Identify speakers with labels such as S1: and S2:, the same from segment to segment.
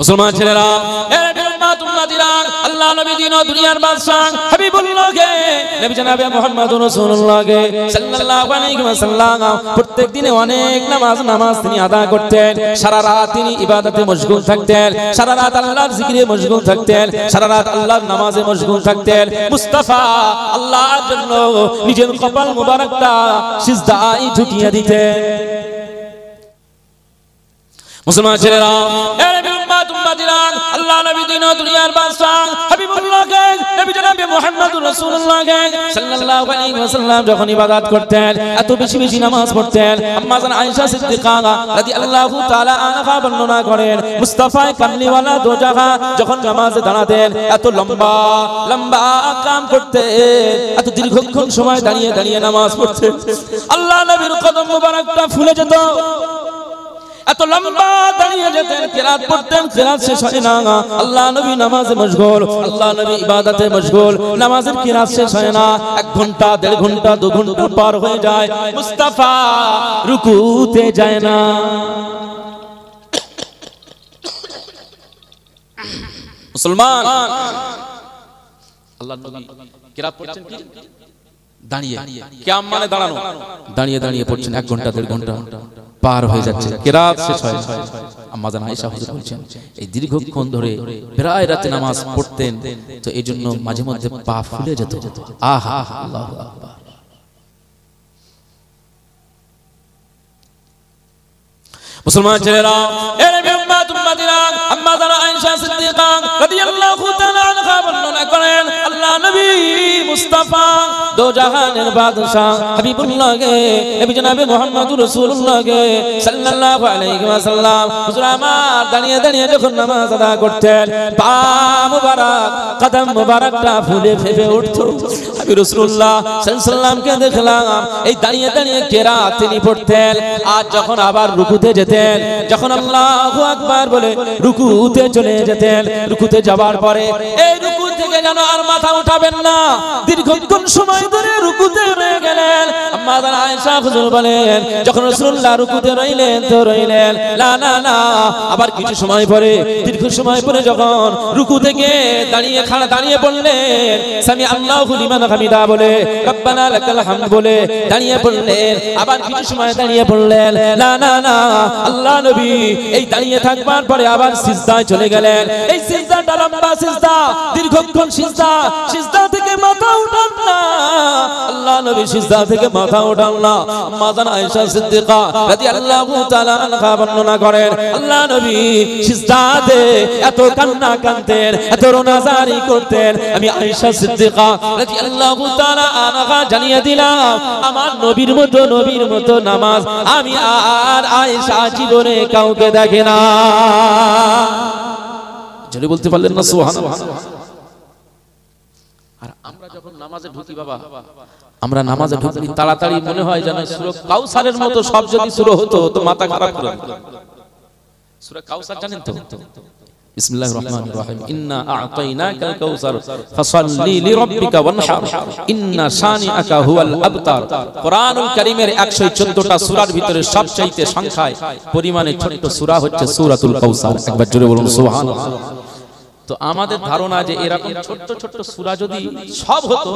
S1: মুসলমান ছেলেরা, আল্লাহ নবী দিন ও দুনিয়ার বাদশা হাবিবুল্লাহকে নবী জনাবে মুহাম্মদুর রাসূলুল্লাহকে সাল্লাল্লাহু আলাইহি ওয়াসাল্লাম প্রত্যেক দিনে অনেক নামাজ তিনি আদা করতেন। সারা রাত তিনি ইবাদতে মশগুল থাকতেন, সারা রাত আল্লাহর জিকিরে মশগুল থাকতেন, সারা রাত আল্লাহর নামাজে মশগুল থাকতেন। মুস্তাফা আল্লাহর জন্য নিজের কপাল মোবারকটা সিজদায় ঝুঁকিয়ে দিতেন। মুসলমান ছেলেরা, আল্লাহ নবী দিন ও দুনিয়ার বাদশা হাবিবুল্লাহকে নবী জনাবে মুহাম্মদুর রাসূলুল্লাহকে সাল্লাল্লাহু আলাইহি ওয়াসাল্লাম যখন ইবাদত করতেন, এত বেশি বেশি নামাজ পড়তেন, আম্মা জান আয়েশা সিদ্দিকা রাদিয়াল্লাহু তাআলা আনহা বর্ণনা করেন, মুস্তাফা কামলিওয়ালা দো জায়গা যখন নামাজে দাঁড়াতেন, এত লম্বা লম্বা কাম করতেন, এত দীর্ঘক্ষণ সময় দাঁড়িয়ে দাঁড়িয়ে নামাজ পড়তেন, আল্লাহ নবীর কদম মোবারকটা ফুলে যেত। এত লম্বা দাঁড়িয়ে যেতেন, কিরাত পড়তেন, কিরাত শেষ হয় না, আল্লাহ নবী নামাজে মশগুল, আল্লাহ নবী ইবাদতে মশগুল, নামাজের কিরাত শেষ হয় না, 1 ঘন্টা 1.5 ঘন্টা 2 ঘন্টা পার হয়ে যায়, মুস্তাফা রুকুতে যায় না। মুসলমান, আল্লাহ নবী কিরাত পড়ছেন কি দাঁড়িয়ে, কিয়াম মানে দাঁড়ানো, দাঁড়িয়ে দাঁড়িয়ে পড়ছেন, 1 ঘন্টা 1.5 ঘন্টা পার হয়ে যাচ্ছে, কিরাত শেষ হয়। আম্মা জান আয়েশা হুজুর বলছেন, এই দীর্ঘক্ষণ ধরে প্রায় রাতে নামাজ পড়তেন, তো এই জন্য মাঝে মধ্যে পা ফুলে যেত। আহা, আল্লাহু আকবার। মুসলমান ছেলেরা, আম্মা জান আয়েশা সিদ্দিকা রাদিয়াল্লাহু তাআলা আনহা বর্ণনা করেন, আল্লাহ নবী মুস্তাফা দো জাহানের বাদশা হাবিবুল্লাহকে নবী জনাবে মুহাম্মদুর রাসূলুল্লাহকে সাল্লাল্লাহু আলাইহি ওয়াসাল্লাম হুজুর আমার দাঁড়িয়ে দাঁড়িয়ে যখন নামাজ আদা করতেন, পা মুবারক কদম মুবারকটা ফুলে ফেপে উঠতো। আমি রাসূলুল্লাহ সাল্লাল্লাহু আলাইহি ওয়াসাল্লামকে দেখলাম এই দাঁড়িয়ে দাঁড়িয়ে কিরাত তিনি পড়তেন, আর যখন আবার রুকুতে যেতেন, যখন আল্লাহু আকবার বলে রুকুতে চলে যেতেন, রুকুতে যাওয়ার পরে এই রুকু থেকে যেন আর মাথা উঠাবেন না, দীর্ঘক্ষণ সময় ধরে রুকুতে রয়ে গেলেন। আম্মা জান আয়েশা হুজুর বলেন, যখন রাসূলুল্লাহ রুকুতে রইলেন তো রইলেন, না না না, আবার কিছু সময় পরে, দীর্ঘ সময় পরে যখন রুকু থেকে দাঁড়িয়ে পড়লেন, সামি আল্লাহু লিমান হামিদা বলে, রব্বানা লাকাল হামদ বলে দাঁড়িয়ে পড়লেন, আবার কিছু সময় দাঁড়িয়ে পড়লেন, না না না, আল্লাহ নবী এই দাঁড়িয়ে থাকবার পরে আবার সিজদায় চলে গেলেন। এই সিজদাটা লম্বা সিজদা, দীর্ঘক্ষণ সিজদা, সিজদা থেকে মাথা উঠান না, আল্লাহ নবী সিজদা থেকে মাথা উঠান না। আম্মা জান আয়েশা সিদ্দিকা রাদিয়াল্লাহু তাআলা আনহা বর্ণনা করেন, আল্লাহ নবী সিজদাতে এত কান্না কাঁদতেন, এত রোনাজারি করতেন, আমি আয়েশা সিদ্দিকা রাদিয়াল্লাহু তাআলা আনহা জানিয়ে দিলাম, আমার নবীর মতো নামাজ আমি আর আয়েশা জীবনে কাউকে দেখে না। যদি বলতে পারলেন না সুবহানাল্লাহ। আর আমরা যখন নামাজে ঢুকি বাবা, আমরা নামাজে ঢুকি তাড়াতাড়ি মনে হয় যেন সূরা কাউসারের মতো সব যদি শুরু হতো তো মাথা খারাপ করে দিত। সূরা কাউসার জানেন তো? বিসমিল্লাহির রহমানির রহিম, ইন্না আ'তাইনাকাল কাউসার ফাসাল্লি লিরাব্বিকা ওয়ানহার ইন্না শানিআকা হুয়াল আবতার। কোরআনুল কারীমের 114টা সূরার ভিতরে সবচেয়ে সংখ্যায় পরিমাণে ছোট সূরা হচ্ছে সূরাতুল কাউসার। একবার জোরে বলুন সুবহানাল্লাহ। তো আমাদের ধারণা যে এরকম ছোট ছোট সূরা যদি সব হতো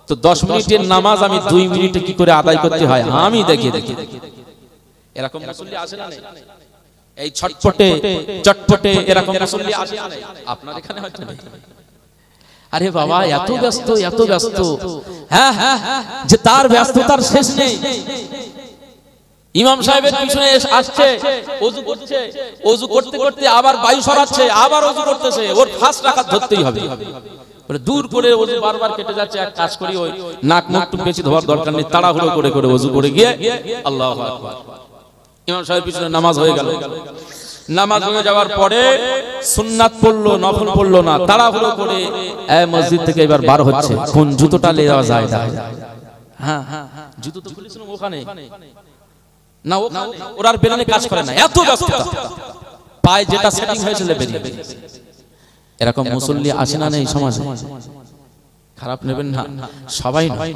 S1: তো 10 মিনিটের নামাজ আমি 2 মিনিটে কি করে আদায় করতে হয় আমি দেখি। এরকম মুসল্লি আসে না? এই চটপটে এরকম মুসল্লি আসে না? আপনার এখানে হয়তো নেই। আরে বাবা, এত ব্যস্ত, হ্যাঁ যে তার ব্যস্ততার শেষ নেই। ইমাম সাহেবের পিছনে আসছে, ওযু করছে, ওযু করতে করতে আবার বায়ু সরাচ্ছে, আবার ওযু করতেছে, ওর ফার্স্ট রাকাত ধরতেই হবে। বলে দূর করে ওযু বারবার কেটে যাচ্ছে, এক কাজ করি ওই নাক মুখ টুক বেশি ধোয়ার দরকার নেই, তাড়াহুড়ো করে ওযু করে গিয়ে আল্লাহু আকবার, ইমাম সাহেবের পিছনে নামাজ হয়ে গেল। নামাজ হয়ে যাওয়ার পরে সুন্নাত পড়লো, নফল পড়লো না, তাড়াহুড়ো করে মসজিদ থেকে এবার বার হচ্ছে, কোন জুতোটা নেওয়া যায় না। হ্যাঁ জুতো তো খুলেছিলাম ওখানে না, ওর আর বেরানে কাজ করে না, এত ব্যস্ততা, পায়ে যেটা সেটিং হয়েছিল বেরিয়ে। এরকম মুসল্লি আসে না এই সমাজে? খারাপ নেবেন না, সবাই নয়,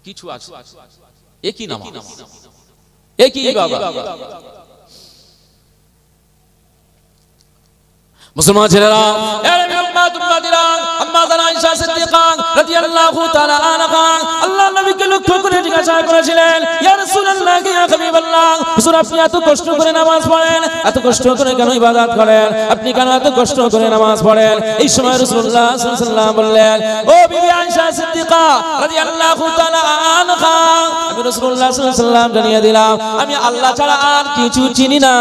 S1: কিছু আছে। একই নামাজ, একই বাবা, মুসলমান ছেলেরা, আম্মা জান আয়েশা সিদ্দিকা রাদিয়াল্লাহু তাআলা আনহা আল্লাহর নবীকে লক্ষ্য করে জিজ্ঞাসা করেছিলেন, ইয়া রাসূলুল্লাহ, ইয়া হাবিবাল্লাহ, হুজুর আপনি এত কষ্ট করে নামাজ পড়েন, এত কষ্ট করে কেন ইবাদত করেন, আপনি কেন এত কষ্ট করে নামাজ পড়েন? এই সময় রাসূলুল্লাহ সাল্লাল্লাহু আলাইহি ওয়াসাল্লাম বললেন, ও বিবি আয়েশা সিদ্দিকা রাদিয়াল্লাহু তাআলা আনহা, আমি রাসূলুল্লাহ সাল্লাল্লাহু আলাইহি ওয়াসাল্লাম জানিয়ে দিলাম, আমি আল্লাহ ছাড়া আর কিছু চিনি না,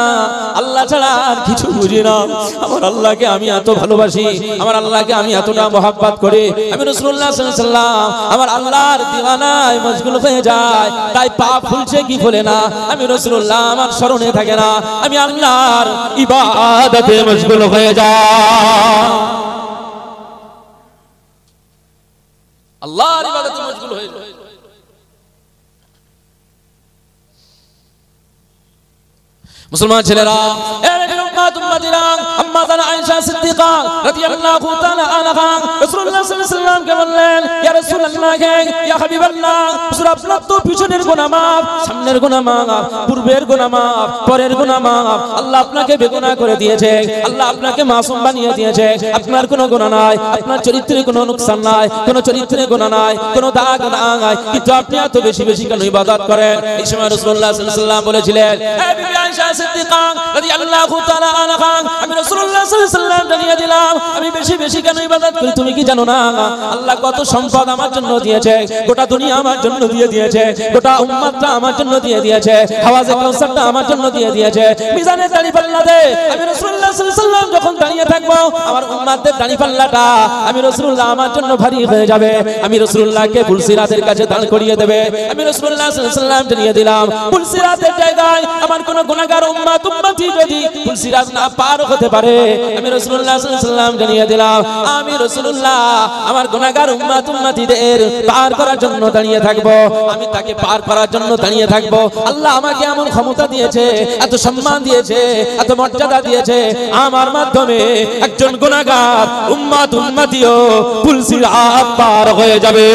S1: আল্লাহ ছাড়া আর কিছু বুঝি না। আমার আল্লাহকে আমি এত ভালোবাসি, আমার আল্লাহকে আমি এতটা মহব্বত করি, আমি রাসূলুল্লাহ সাল্লাল্লাহু আলাইহি ওয়াসাল্লাম আমার আল্লাহর দিওয়ানায় মশগুল হয়ে যায়, তাই পাপ ফুলছে কি ফুলে না, আমি রাসূলুল্লাহ আমার স্মরণে থাকে না, আমি আল্লাহর ইবাদতে মশগুল হয়ে যাই, আল্লাহর ইবাদতে মশগুল হয়ে যায়। মুসলমান ছেলেরা, আম্মা জান আয়েশা সিদ্দিকা রাদিয়াল্লাহু তাআলা আনহা রাসূলুল্লাহ সাল্লাল্লাহু আলাইহি ওয়াসাল্লামকে বললেন, ইয়া রাসূলুল্লাহ, ইয়া হাবিবাল্লাহ, হুজুর আপনার তো পিছনের গুনাহ মাফ, সামনের গুনাহ মাফ, পূর্বের গুনাহ মাফ, পরের গুনাহ মাফ, আল্লাহ আপনাকে বেগুনাহ করে দিয়েছে, আল্লাহ আপনাকে মাসুম বানিয়ে দিয়েছে, আপনার কোনো গুনাহ নাই, আপনার চরিত্রে কোনো নুকসান নাই, কোনো চরিত্রে গুনাহ নাই, কোনো দাগ নাই, কিন্তু আপনি এত বেশি বেশি কেন ইবাদত করেন? এই সময় রাসূলুল্লাহ সাল্লাল্লাহু আলাইহি ওয়াসাল্লাম বলেছিলেন, হে বিবি আয়েশা সিদ্দিকা রাদিয়াল্লাহু তাআলা আনহা, আমি রাসূলুল্লাহ সাল্লাল্লাহু আলাইহি ওয়াসাল্লাম জানিয়ে দিলাম, আমি বেশি বেশি কেন ইবাদত করি তুমি কি জানো না? আল্লাহ কত সম্পদ আমার জন্য দিয়েছে, গোটা দুনিয়া আমার জন্য দিয়ে দিয়েছে, গোটা উম্মতটা আমার জন্য দিয়ে দিয়েছে, হাওয়াজে কাউসারটা আমার জন্য দিয়ে দিয়েছে, মিজানের দাড়ি পাল্লাতে আমি রাসূলুল্লাহ সাল্লাল্লাহু আলাইহি ওয়াসাল্লাম যখন দাঁড়িয়ে থাকবো, আমার উম্মতের দাড়ি পাল্লাটা আমি রাসূলুল্লাহ আমার জন্য ভারী হয়ে যাবে, আমি রাসূলুল্লাহকে পুলসিরাতের কাছে দাঁড় করিয়ে দেবে, আমি রাসূলুল্লাহ সাল্লাল্লাহু আলাইহি ওয়াসাল্লাম জানিয়ে দিলাম, পুলসিরাতের জায়গায় আমার কোন গুনাহগার উম্মতি যদি পুলসিরাত না পার হতে পারে, আমি রাসূলুল্লাহ সাল্লাল্লাহু আলাইহি ওয়াসাল্লাম জানিয়ে দিলাম, আমি রাসূলুল্লাহ আমার গুনাহগার উম্মতিদের পার করার জন্য দাঁড়িয়ে থাকবো, আমি তাকে পার করার জন্য দাঁড়িয়ে থাকবো। আল্লাহ আমাকে এমন ক্ষমতা দিয়েছে, এত সম্মান দিয়েছে, এত মর্যাদা দিয়েছে, আমার মাধ্যমে একজন গুনাহগার উম্মতিও পুলসিরাত পার হয়ে যাবে।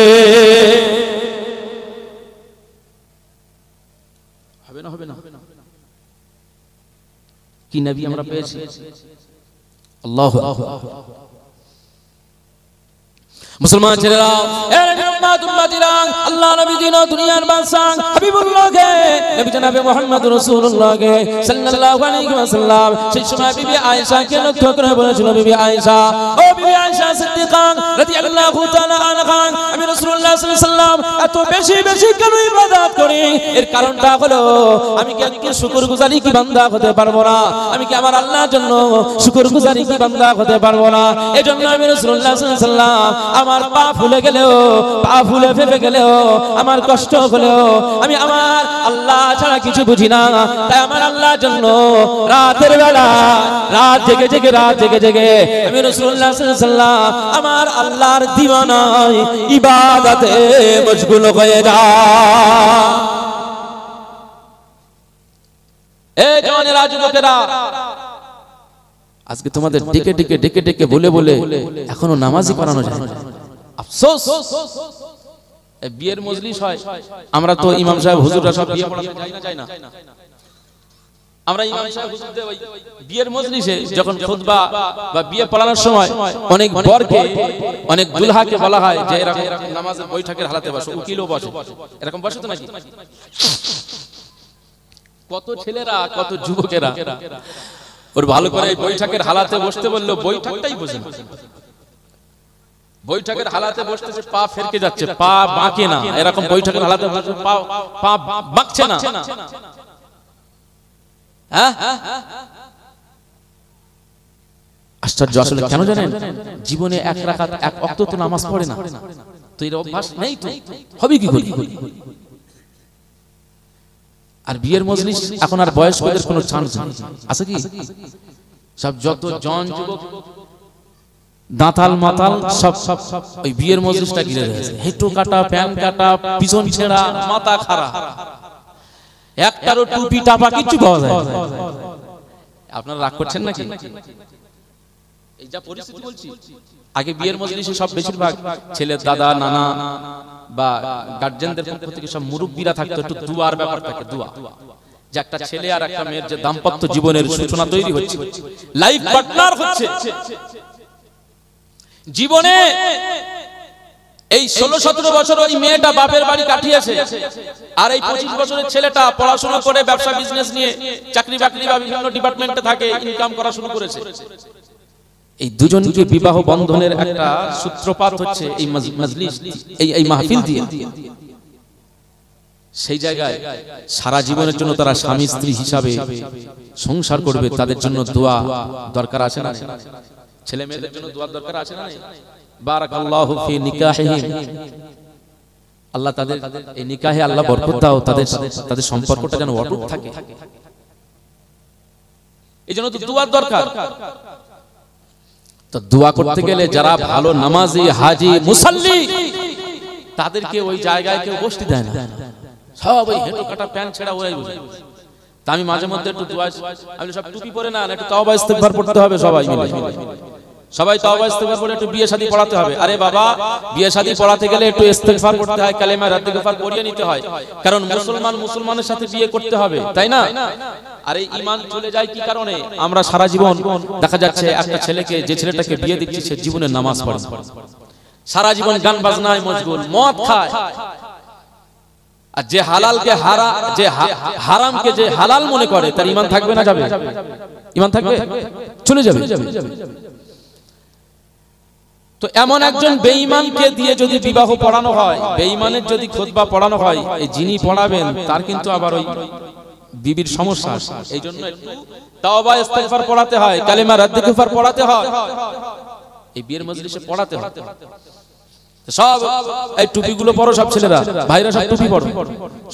S1: হবে না, হবে না, কি নবী আমরা পেয়েছি, আল্লাহু আকবার। মুসলমান ছেলেরা, আল্লাহ নবী দিন দুনিয়ার বাদশা হাবিবুল্লাহকে নবী জনাবে মুহাম্মদ রাসূলুল্লাহকে সাল্লাল্লাহু আলাইহি ওয়াসাল্লাম সেই সময় বিবি আয়েশাকে লক্ষ্য করে বলেছিল, বিবি আয়েশা, ও বিবি আয়েশা সিদ্দিকা রাদিয়াল্লাহু তাআলা আনহা, আমি রাসূলুল্লাহ সাল্লাল্লাহু আলাইহি ওয়াসাল্লাম এত বেশি বেশি কেন ইবাদত করি? এর কারণটা হলো আমি কি শুকরগুজারি কি বান্দা হতে পারবো না? আমি কি আমার আল্লাহর জন্য শুকরগুজারি কি বান্দা হতে পারবো না? এজন্য আমি রাসূলুল্লাহ সাল্লাল্লাহু আলাইহি ওয়াসাল্লাম আমার পা ফুলে গেলেও, পা ফুলে ফেপে গেলেও, আমার কষ্ট হলেও আমি আমার আল্লাহ ছাড়া কিছু বুঝি না, তাই আমার আল্লাহর জন্য রাতের বেলা রাত জেগে জেগে আমি রাসূলুল্লাহ সাল্লাল্লাহু আলাইহি ওয়াসাল্লাম আমার আল্লাহর দিওয়ানায় ইবাদতে মশগুল হয়ে যায়। এই জওয়ানেরা, যুবকেরা, আজকে তোমাদের ডেকে ডেকে বলে বলে এখনো নামাজই করানো যায় না। আফসোস, বিয়ের মজলিস হয়, আমরা তো ইমাম সাহেব হুজুররা সব বিয়ে পড়াতে যাই না, আমরা ইমাম সাহেব হুজুরদের ওই বিয়ের মজলিসে যখন খুতবা বা বিয়ে পড়ানোর সময় অনেক বরকে, অনেক দুলহাকে বলা হয় যে এরকম নামাজের বৈঠকের হালাতে বসো, উকিলও বসে, এরকম বসে তো নাকি? কত ছেলেরা, কত যুবকেরা ওর ভালো করে বৈঠকের হালাতে বসতে বললো, বৈঠকটাই বোঝে না, বৈঠকের হালাতে বসতেছে পা ফেরকে যাচ্ছে, পা বাঁকে না, এরকম বৈঠকের হালাতে বসে পা বাঁকছে না। আশ্চর্য, আসলে কেন জানেন? জীবনে এক রাকাত এক ওয়াক্ত তো নামাজ পড়ে না, তো এর অভ্যাস নেই, তো হবে কি করে? আর বিয়ের মজলিস এখন আর বয়স্কদের কোনো চান্স নেই, আছে কি? সব যত জন যুবক দাঁতাল মাতাল সব ওই বিয়ের মজলিসটা ঘিরে রয়েছে, হেঁটো কাটা, প্যান কাটা, পিছন ছেঁড়া, মাথা খাড়া, একটারও টুপি টাপা কিছু পাওয়া যায়। আপনারা রাগ করছেন নাকি? এই যা পরিস্থিতি বলছি, আগে বিয়ের মজলিসে সব বেশিরভাগ ছেলের দাদা, নানা বা গার্জেনদের পক্ষ থেকে সব মুরব্বিরা থাকতো, একটু দুয়ার ব্যাপার থাকে, দোয়া। যে একটা ছেলে আর একটা মেয়ের যে দাম্পত্য জীবনের সূচনা তৈরি হচ্ছে, লাইফ পার্টনার হচ্ছে। জীবনে এই 16-17 বছর ওই মেয়েটা বাপের বাড়ি কাটিয়েছে, আর এই 25 বছরের ছেলেটা পড়াশোনা করে ব্যবসা বিজনেস নিয়ে চাকরি বাকরি বা বিভিন্ন ডিপার্টমেন্টে থাকে, ইনকাম করা শুরু করেছে। এই দুজনকে বিবাহ বন্ধনের একটা সূত্রপাত হচ্ছে এই মজলিস, এই মাহফিল দিয়ে। সেই জায়গায় সারা জীবনের জন্য তারা স্বামী স্ত্রী হিসাবে সংসার করবে, তাদের জন্য দোয়া দরকার আছে না? ছেলে মেয়েদের জন্য দোয়ার দরকার আছে না? বারাকাল্লাহু ফি নিকাহিহিম, আল্লাহ তাদের এই নিকাহে আল্লাহ বরকত দাও, তাদের সম্পর্কটা যেন অটুট থাকে। এইজন্য তো দোয়ার দরকার। তো দোয়া করতে গেলে যারা ভালো নামাজি, হাজি, মুসাল্লি, তাদেরকে ওই জায়গায় কেউ বসতে দেয় না। সব ওই হেঁটো কাটা প্যান্ট ছেঁড়া ওরাই বসে। তা আমি মাঝে মধ্যে একটু দোয়া, আমি সব টুপি পরে না, একটু তাওবা ইস্তেগফার পড়তে হবে সবাই মিলে। সবাই তাওবা ইস্তেগফার পড়ে একটু বিয়ে শাদী পড়াতে হবে। আরে বাবা, বিয়ে শাদী পড়াতে গেলে একটু ইস্তেগফার করতে হয়, কালেমা রাদ্দিগফার পড়িয়ে নিতে হয়, কারণ মুসলমানের সাথে বিয়ে করতে হবে, তাই না? আর এই ঈমান চলে যায় কি কারণে? আমরা সারা জীবন দেখা যাচ্ছে একটা ছেলেকে, যে ছেলেটাকে বিয়ে দিচ্ছি সে জীবনে নামাজ পড়ে, সারা জীবন গান বাজনায় মশগুল, মদ খায়। আর যে হালালকে হারামকে যে হালাল মনে করে, তার ঈমান থাকবে না যাবে? ঈমান থাকবে? চলে যাবে। তো এমন একজন বেঈমানকে দিয়ে যদি বিবাহ পড়ানো হয়, বেঈমানের যদি খুতবা পড়ানো হয়, এই যিনি পড়াবেন তার কিন্তু আবার ওই বিবির সমস্যা আছে। এই জন্য একটু তাওবা ইস্তেগফার পড়াতে হয়, কালেমা রাদ্দিগফার পড়াতে হয়, এই বিয়ের মজলিসে পড়াতে হয়। সব এই টুপিগুলো পরো, সব ছেলেরা ভাইরা সব টুপি পরো,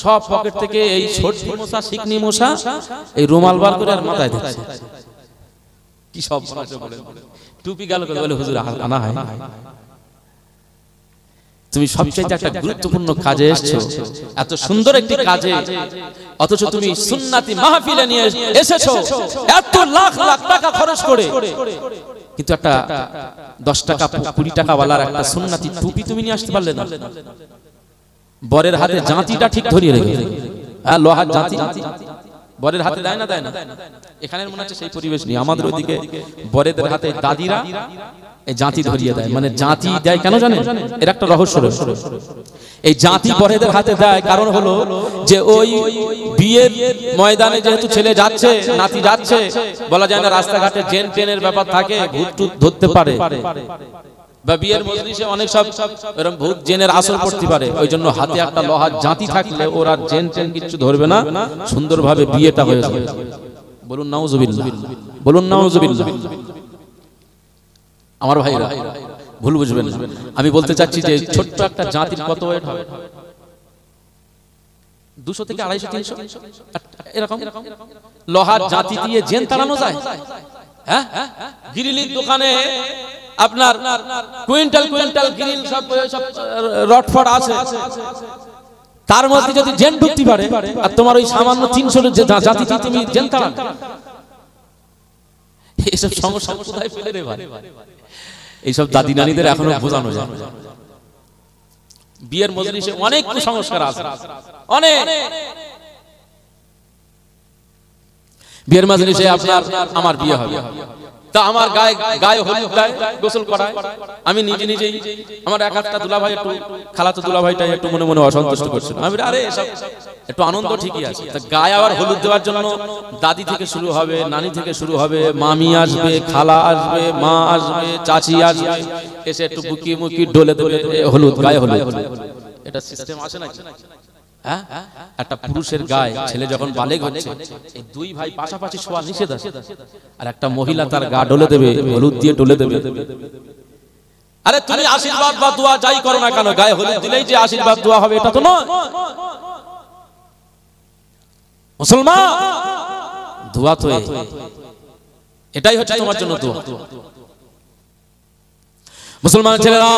S1: সব পকেট থেকে এই সর্দি মশা, শিকনি মশা, এই রুমাল বার করে আর মাথায় দিচ্ছে। কি সব বলে টুপি গেল বলে হুজুর আনা হয়। তুমি সবচেয়ে একটা গুরুত্বপূর্ণ কাজে এসেছো, এত সুন্দর একটি কাজে, অথচ তুমি সুন্নাতি মাহফিলে নিয়ে এসেছো এত লাখ লাখ টাকা খরচ করে, কিন্তু একটা 10 টাকা 20 টাকা ওয়ালার একটা সুন্নাতি টুপি তুমি নিয়ে আসতে পারলে না। বরের হাতে জাঁতিটা ঠিক ধরিয়ে রেখে, হ্যাঁ, লোহার জাঁতি বরের হাতে দেয় না? এখানের মনে হচ্ছে সেই পরিবেশ নেই। আমাদের ওইদিকে বরেদের হাতে দাদিরা এই জাঁতি ধরিয়ে দেয়। মানে জাঁতি দেয় কেন জানেন? এর একটা রহস্য রয়েছে। এই জাঁতি বরেদের হাতে দেয় কারণ হলো যে ওই বিয়ের ময়দানে যেহেতু ছেলে যাচ্ছে, নাতি যাচ্ছে, বলা যায় না রাস্তাঘাটে জেন টেনের ব্যাপার থাকে, ভূত টুত ধরতে পারে, বা বিয়ের মজলিসে অনেক সব এরকম ভূত জেনের আসর পড়তে পারে। ওই জন্য হাতে একটা লোহার জাঁতি থাকলে ওরা জেন টেন কিছু ধরবে না, সুন্দরভাবে বিয়েটা হয়ে যাবে। বলুন নাউজুবিল্লাহ, বলুন নাউজুবিল্লাহ। আমার ভাইরা ভুল বুঝবেন না, আমি বলতে চাচ্ছি যে ছোট্ট একটা জাতির কত ওয়েট হবে? 200 থেকে 250 300 এরকম লোহার জাতি দিয়ে জেন তাড়ানো যায়? হ্যাঁ, গ্রিলের দোকানে আপনার কুইন্টাল কুইন্টাল গ্রিল সব রডফড আছে, তার মধ্যে যদি জেন ঢুকতে পারে, আর তোমার ওই সামান্য 300 জাতি দিয়ে তুমি জেন তাড়ান, এইসব সমস্যা কোথায় ফেলে রে ভাই? এইসব দাদি নানীদের এখনো বোঝানো যায়। বিয়ের মজলিসে অনেক কুসংস্কার আছে, অনেক। বিয়ের মজলিসে আপনার আমার বিয়ে হবে, তা আমার গায়ে হলুদ দেয়, গোসল করায়, আমি নিজেই আমার একটা দুলাভাই, একটু খালাতো দুলাভাইটাই একটু মনে মনে অসন্তুষ্ট করছিল। আমি আরে এসব একটু আনন্দ ঠিকই আছে, তা গায়ে আবার হলুদ দেওয়ার জন্য দাদি থেকে শুরু হবে, নানি থেকে শুরু হবে, মামি আসবে, খালা আসবে, মা আসবে, চাচি আসবে, এসে একটু বুকি মুকি ডলে দেবে হলুদ, গায়ে হলুদ। এটা সিস্টেম আছে নাকি? হ্যাঁ, একটা পুরুষের গায়ে ছেলে যখন বালেগ হচ্ছে, এই দুই ভাই পাশাপাশি শোয়া নিষেধ আছে, আর একটা মহিলা তার গা ডলে দেবে, হলুদ দিয়ে ডলে দেবে। আরে তুমি আশীর্বাদ বা দোয়া যাই করো না কেন, গায়ে হলুদ দিলেই যে আশীর্বাদ দোয়া হবে এটা তো নয়। মুসলমান, দোয়া তো এটাই হচ্ছে তোমার জন্য দোয়া। মুসলমান ছেলেরা,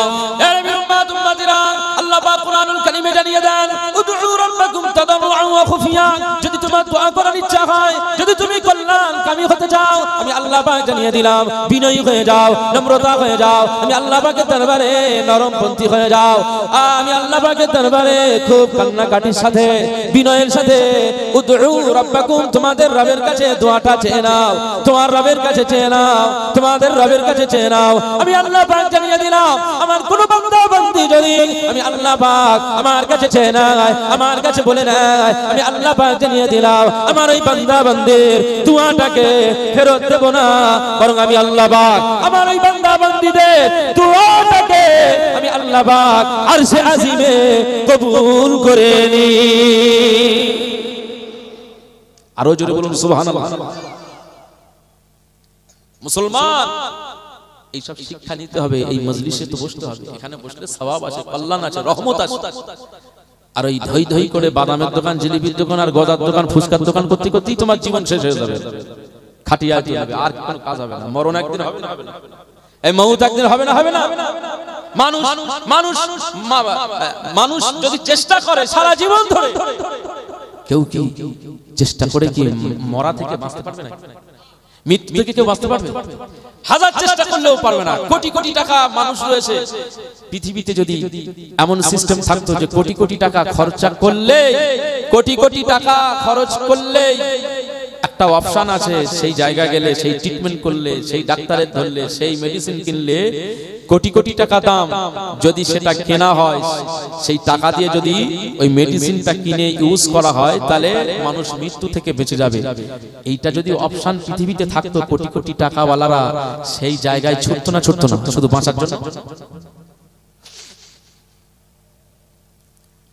S1: আল্লাহ পাক কুরআনুল কারীমে জানিয়ে দেন, উদউ রাব্বাকুম তাদাররুআন ওয়া খুফিয়া। যদি তোমার দোয়া করার ইচ্ছা হয়, যদি তুমি কল্যাণকামী হতে চাও, আমি আল্লাহ পাক জানিয়ে দিলাম, বিনয়ী হয়ে যাও, নম্রতা হয়ে যাও, আমি আল্লাহ পাকের দরবারে নরমপন্থী হয়ে যাও, আমি আল্লাহ পাকের দরবারে খুব কান্নাকাটির সাথে, বিনয়ের সাথে উদউ রাব্বাকুম, তোমাদের রবের কাছে দোয়াটা চেয়ে নাও, তোমার রবের কাছে চেয়ে নাও, তোমাদের রবের কাছে চেয়ে নাও। আমি আল্লাহ পাক জানিয়ে দিলাম, আমার কোন বান্দা বান্দি যদি আমি আল্লাহ পাক আমার কাছে চেয়ে নেয়, আমার কাছে বলে নেয়, আমি আল্লাহ পাক জানিয়ে দিলাম, আমার ওই বান্দা বান্দির দোয়াটাকে ফেরত দেব না, বরং আমি আল্লাহ পাক আমার ওই বান্দা বান্দিদের দোয়াটাকে আমি আল্লাহ পাক আরশে আজিমে কবুল করে নি। আরো জোরে বলুন সুবহানাল্লাহ। মুসলমান এইসব শিক্ষা নিতে হবে, এই মজলিসে তো বসতে হবে, এখানে বসলে সওয়াব আছে, কল্যাণ আছে, রহমত আছে। আর ওই ধই ধই করে বাদামের দোকান, জিলিপির দোকান আর গজার দোকান, ফুচকার দোকান করতে করতেই তোমার জীবন শেষ হয়ে যাবে, খাটিয়া হবে, আর কোনো কাজ হবে না। মরণ একদিন হবে না, এই মউত একদিন হবে না, হবে না। মানুষ মানুষ মানুষ যদি চেষ্টা করে সারা জীবন ধরে, কেউ কি চেষ্টা করে কি মরা থেকে বাঁচতে পারবে না? মৃত্যু থেকে কেউ বাঁচতে পারবে? হাজার চেষ্টা করলেও পারবে না। কোটি কোটি টাকা মানুষ রয়েছে পৃথিবীতে, যদি এমন সিস্টেম থাকতো যে কোটি কোটি টাকা খরচা করলে, কোটি কোটি টাকা খরচ করলে একটা অপশন আছে, সেই জায়গা গেলে, সেই ট্রিটমেন্ট করলে, সেই ডাক্তারের ধরলে, সেই মেডিসিন কিনলে কোটি কোটি টাকা দাম, যদি সেটা কেনা হয়, সেই টাকা দিয়ে যদি ওই মেডিসিনটা কিনে ইউজ করা হয়, তাহলে মানুষ মৃত্যু থেকে বেঁচে যাবে। এইটা যদি অপশন পৃথিবীতে থাকতো, কোটি কোটি টাকাওয়ালারা সেই জায়গায় ছুটতো না, ছুটতো না, শুধু বাঁচার জন্য,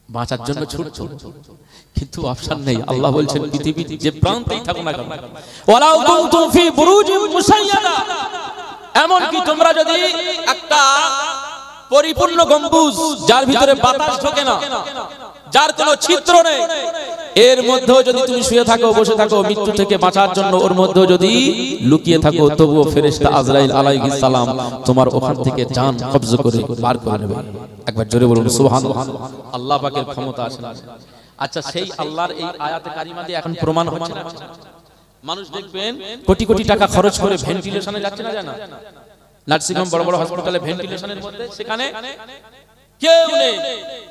S1: বাঁচার জন্য ছুটতো, কিন্তু অপশন নেই। আল্লাহ বলছেন পৃথিবীর যে প্রান্তেই থাকো না কেন, ওয়ালাউ কুনতুম ফি বুরুজিন মুসাইয়াদা, এমন কি তোমরা যদি একটা পরিপূর্ণ গম্বুজ, যার ভিতরে বাতাস ঢোকে না, যার কোনো ছিদ্র নেই, এর মধ্যেও যদি তুমি শুয়ে থাকো, বসে থাকো, মৃত্যু থেকে বাঁচার জন্য ওর মধ্যেও যদি লুকিয়ে থাকো, তবুও ফেরেশতা আজরাইল আলাইহিস সালাম তোমার ওখান থেকে জান কবজ করে বার করে নেবে। একবার জোরে বলুন সুবহানাল্লাহ। আল্লাহ পাকের ক্ষমতা আছে না? আচ্ছা, সেই আল্লাহর এই আয়াতে কারিমা দিয়ে এখন প্রমাণ হচ্ছে না? মানুষ দেখবেন কোটি কোটি টাকা খরচ করে ভেন্টিলেশনে যাচ্ছে না, যায় না? নার্সিংহোম, বড় বড় হসপিটালে ভেন্টিলেশনের মধ্যে, সেখানে কেউ নেই,